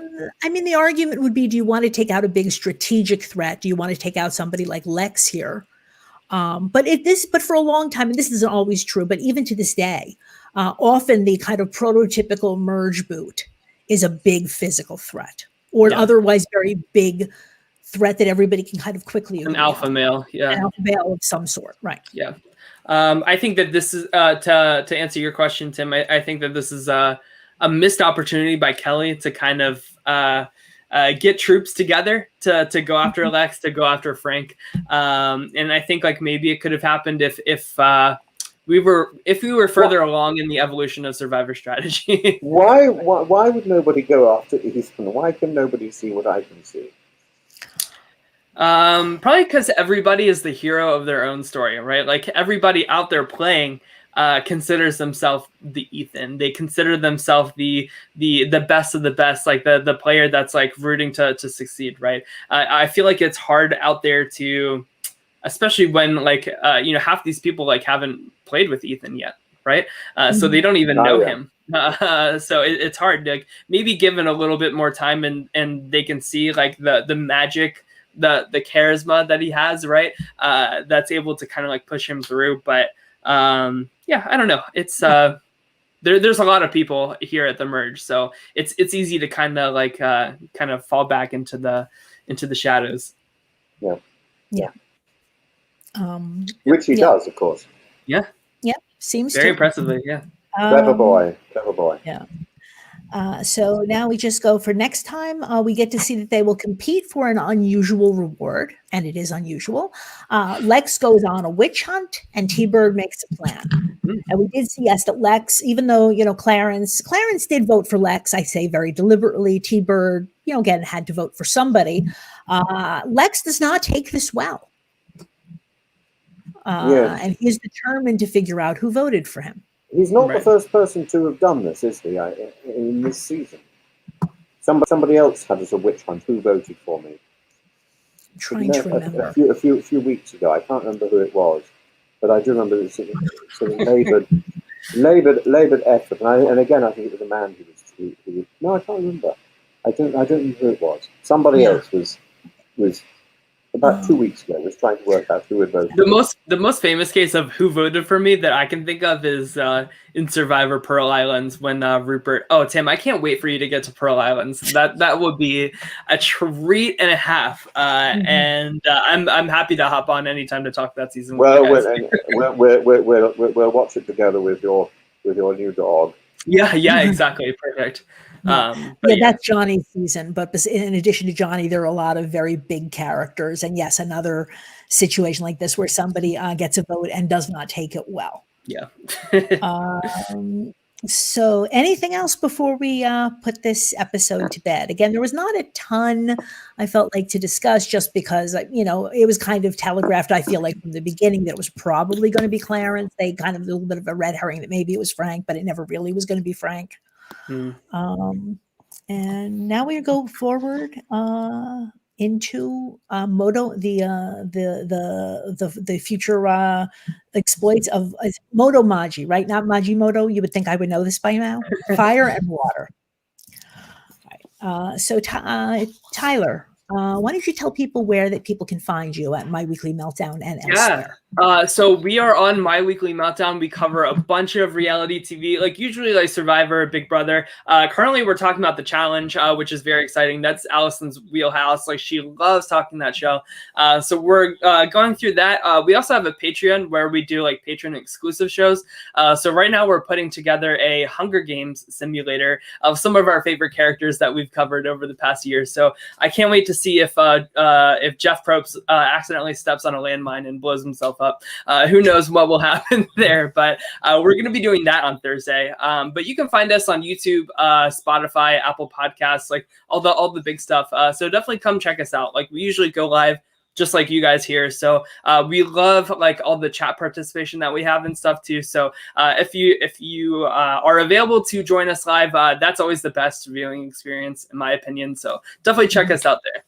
I mean, the argument would be, do you want to take out a big strategic threat? Do you want to take out somebody like Lex here? But for a long time, and this isn't always true, but even to this day, often the kind of prototypical merge boot is a big physical threat, or an otherwise very big threat that everybody can kind of quickly agree
an alpha
on.
male, yeah,
an alpha male of some sort, right?
Yeah. I think that this is to answer your question, Tim. I think that this is a missed opportunity by Kelly to kind of get troops together to go after Lex, to go after Frank. And I think like maybe it could have happened if we were further along in the evolution of Survivor strategy.
Why would nobody go after Ethan? Why can nobody see what I can see?
Probably because everybody is the hero of their own story, right? Like everybody out there playing considers themselves the Ethan. They consider themselves the best of the best, like the player that's like rooting to succeed, right? I feel like it's hard out there to, especially when like half these people like haven't played with Ethan yet, right? So they don't even know him. So it's hard. Like maybe given a little bit more time and they can see like the magic, the charisma that he has, right? That's able to kind of like push him through. But I don't know. It's there's a lot of people here at the merge, so it's easy to kind of like kind of fall back into the shadows.
Yeah. Which he does, of course.
Yeah.
Seems
very impressively. Yeah.
Clever boy.
Yeah. So now we just go for next time. We get to see that they will compete for an unusual reward, and it is unusual. Lex goes on a witch hunt, and T-Bird makes a plan. And we did see, yes, that Lex, even though, Clarence did vote for Lex, I say very deliberately. T-Bird, again, had to vote for somebody. Lex does not take this well. And he is determined to figure out who voted for him.
He's not the first person to have done this, is he, in this season? Somebody else had as a witch hunt. Who voted for me?
I'm trying to remember.
A few weeks ago. I can't remember who it was, but I do remember it was sort of laboured effort. And again, I think it was a man who was. No, I can't remember. I don't know who it was. Somebody else was about 2 weeks ago. Was trying to work out who would vote.
The most famous case of who voted for me that I can think of is in Survivor Pearl Islands when Rupert. Oh, Tim, I can't wait for you to get to Pearl Islands. That would be a treat and a half. And I'm happy to hop on anytime to talk that season.
Well, we'll watch it together with your new dog.
Yeah, exactly, perfect.
That's Johnny's season. But in addition to Johnny, there are a lot of very big characters. And yes, another situation like this where somebody gets a vote and does not take it well.
Yeah.
So anything else before we put this episode to bed? Again, there was not a ton I felt like to discuss just because, it was kind of telegraphed, I feel like, from the beginning that it was probably going to be Clarence. They kind of a little bit of a red herring that maybe it was Frank, but it never really was going to be Frank. And now we go forward into Moto, the future exploits of Moto Maji, right? Not Majimoto. You would think I would know this by now. Fire and water. Right. So Tyler, why don't you tell people where that people can find you at My Weekly Meltdown and elsewhere?
So we are on My Weekly Meltdown. We cover a bunch of reality TV, like usually like Survivor, Big Brother. Currently we're talking about The Challenge, which is very exciting. That's Allison's wheelhouse. Like she loves talking that show. So we're going through that. We also have a Patreon where we do like patron exclusive shows. So right now we're putting together a Hunger Games simulator of some of our favorite characters that we've covered over the past year. So I can't wait to see if Jeff Probst accidentally steps on a landmine and blows himself up. Who knows what will happen there, but we're going to be doing that on Thursday. But you can find us on YouTube, Spotify, Apple Podcasts, like all the big stuff. So definitely come check us out. Like we usually go live just like you guys here. So we love like all the chat participation that we have and stuff too. So if you are available to join us live, that's always the best viewing experience in my opinion. So definitely check us out there.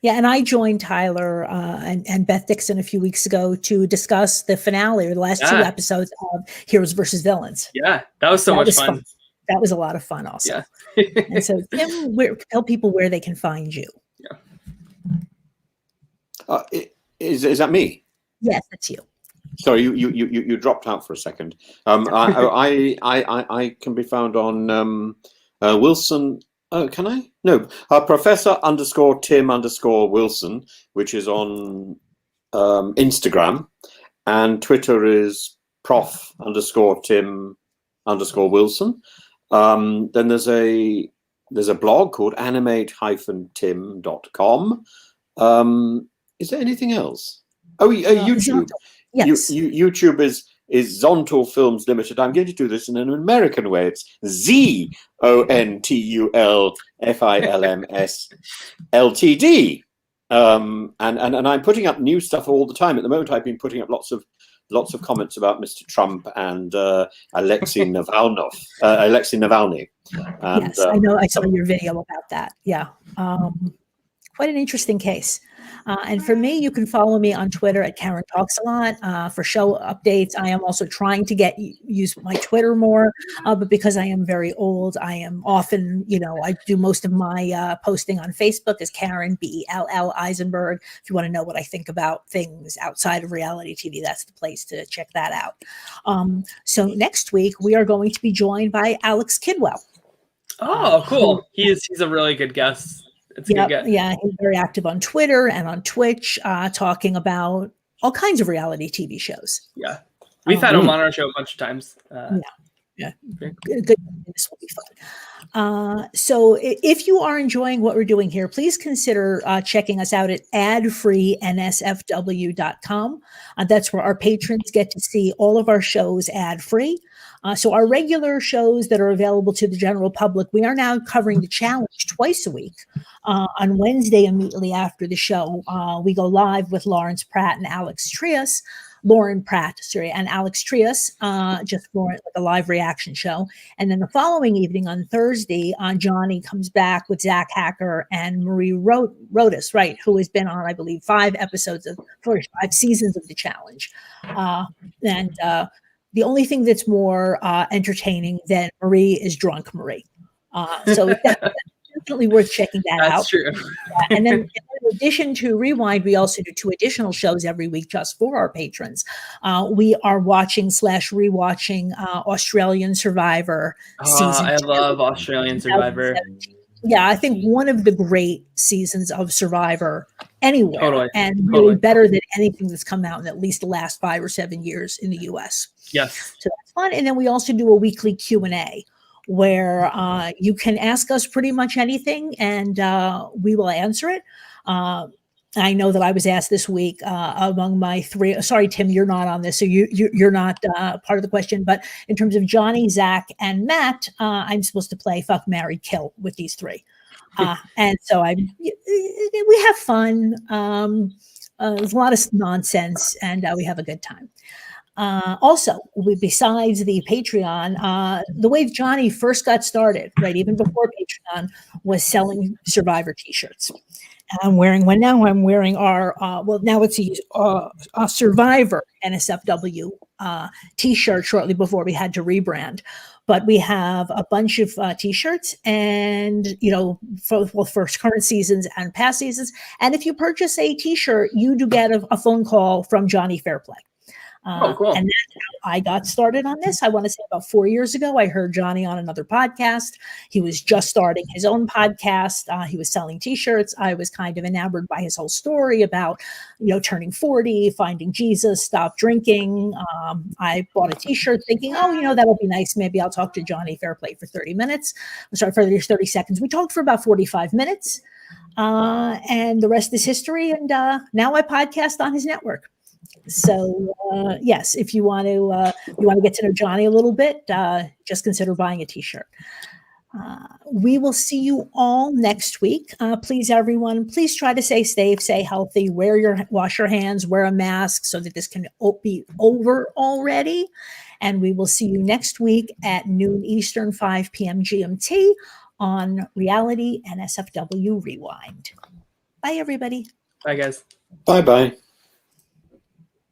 Yeah, and I joined Tyler and Beth Dixon a few weeks ago to discuss the finale or the last 2 episodes of Heroes versus Villains.
Yeah, that was so much fun.
That was a lot of fun also.
Yeah.
And so Tim, tell people where they can find you.
Yeah. Is that me?
Yes, that's you.
Sorry, you dropped out for a second. I can be found on Wilson. Oh, can I? No, Professor_Tim_Wilson, which is on Instagram, and Twitter is Prof_Tim_Wilson. Then there's a blog called animate-tim.com. Is there anything else? Oh, YouTube.
Yes.
YouTube is Zontal Films Limited. I'm going to do this in an American way. It's ZONTULFILMS LTD. And I'm putting up new stuff all the time. At the moment, I've been putting up lots of comments about Mr. Trump and Alexei Navalny. And,
yes, I know. I saw your video about that. Yeah. Quite an interesting case. And for me, you can follow me on Twitter at Karen Talks a Lot for show updates. I am also trying to use my Twitter more, but because I am very old, I am often, I do most of my posting on Facebook as Karen Bell Eisenberg. If you want to know what I think about things outside of reality TV, that's the place to check that out. So next week we are going to be joined by Alex Kidwell.
Oh, cool! He's a really good guest.
Yeah, he's very active on Twitter and on Twitch, talking about all kinds of reality TV shows.
Yeah, we've had him on our show a bunch of times.
Yeah. Good. This will be fun. So if you are enjoying what we're doing here, please consider checking us out at adfree.nsfw.com. That's where our patrons get to see all of our shows ad-free. So our regular shows that are available to the general public, we are now covering The Challenge twice a week. On Wednesday, immediately after the show, we go live with Lauren Pratt and Alex Trias, just for like a live reaction show. And then the following evening on Thursday, Johnny comes back with Zach Hacker and Marie Rodas, right, who has been on, I believe, 5 seasons of The Challenge. The only thing that's more entertaining than Marie is Drunk Marie. So definitely worth checking that out.
That's true.
And then in addition to Rewind, we also do 2 additional shows every week just for our patrons. We are watching/rewatching Australian Survivor season
I
2.
love Australian Survivor.
2017. Yeah, I think one of the great seasons of Survivor anywhere,
Totally,
and really
totally.
better than anything that's come out in at least the last 5 or 7 years in the U.S.
Yes.
So that's fun. And then we also do a weekly Q&A where you can ask us pretty much anything, and we will answer it. I know that I was asked this week among my 3. Sorry, Tim, you're not on this, so you're not part of the question. But in terms of Johnny, Zach, and Matt, I'm supposed to play Fuck, Marry, Kill with these 3, and so we have fun. There's a lot of nonsense, and we have a good time. Also, besides the Patreon, the way Johnny first got started, right, even before Patreon, was selling Survivor T-shirts. I'm wearing one now. I'm wearing our now it's a Survivor NSFW T-shirt shortly before we had to rebrand. But we have a bunch of T-shirts, and for current seasons and past seasons. And if you purchase a T-shirt, you do get a phone call from Johnny Fairplay.
Cool.
And that's how I got started on this. I want to say about 4 years ago, I heard Johnny on another podcast. He was just starting his own podcast. He was selling T-shirts. I was kind of enamored by his whole story about, turning 40, finding Jesus, stop drinking. I bought a T-shirt thinking, that'll be nice. Maybe I'll talk to Johnny Fairplay for 30 minutes. I'm sorry, for 30 seconds. We talked for about 45 minutes. And the rest is history. And now I podcast on his network. So yes, if you want to get to know Johnny a little bit, just consider buying a T-shirt. We will see you all next week. Please, everyone, please try to stay safe, stay healthy, wash your hands, wear a mask so that this can be over already. And we will see you next week at noon Eastern, 5 p.m. GMT on Reality NSFW Rewind. Bye, everybody.
Bye, guys.
Bye-bye.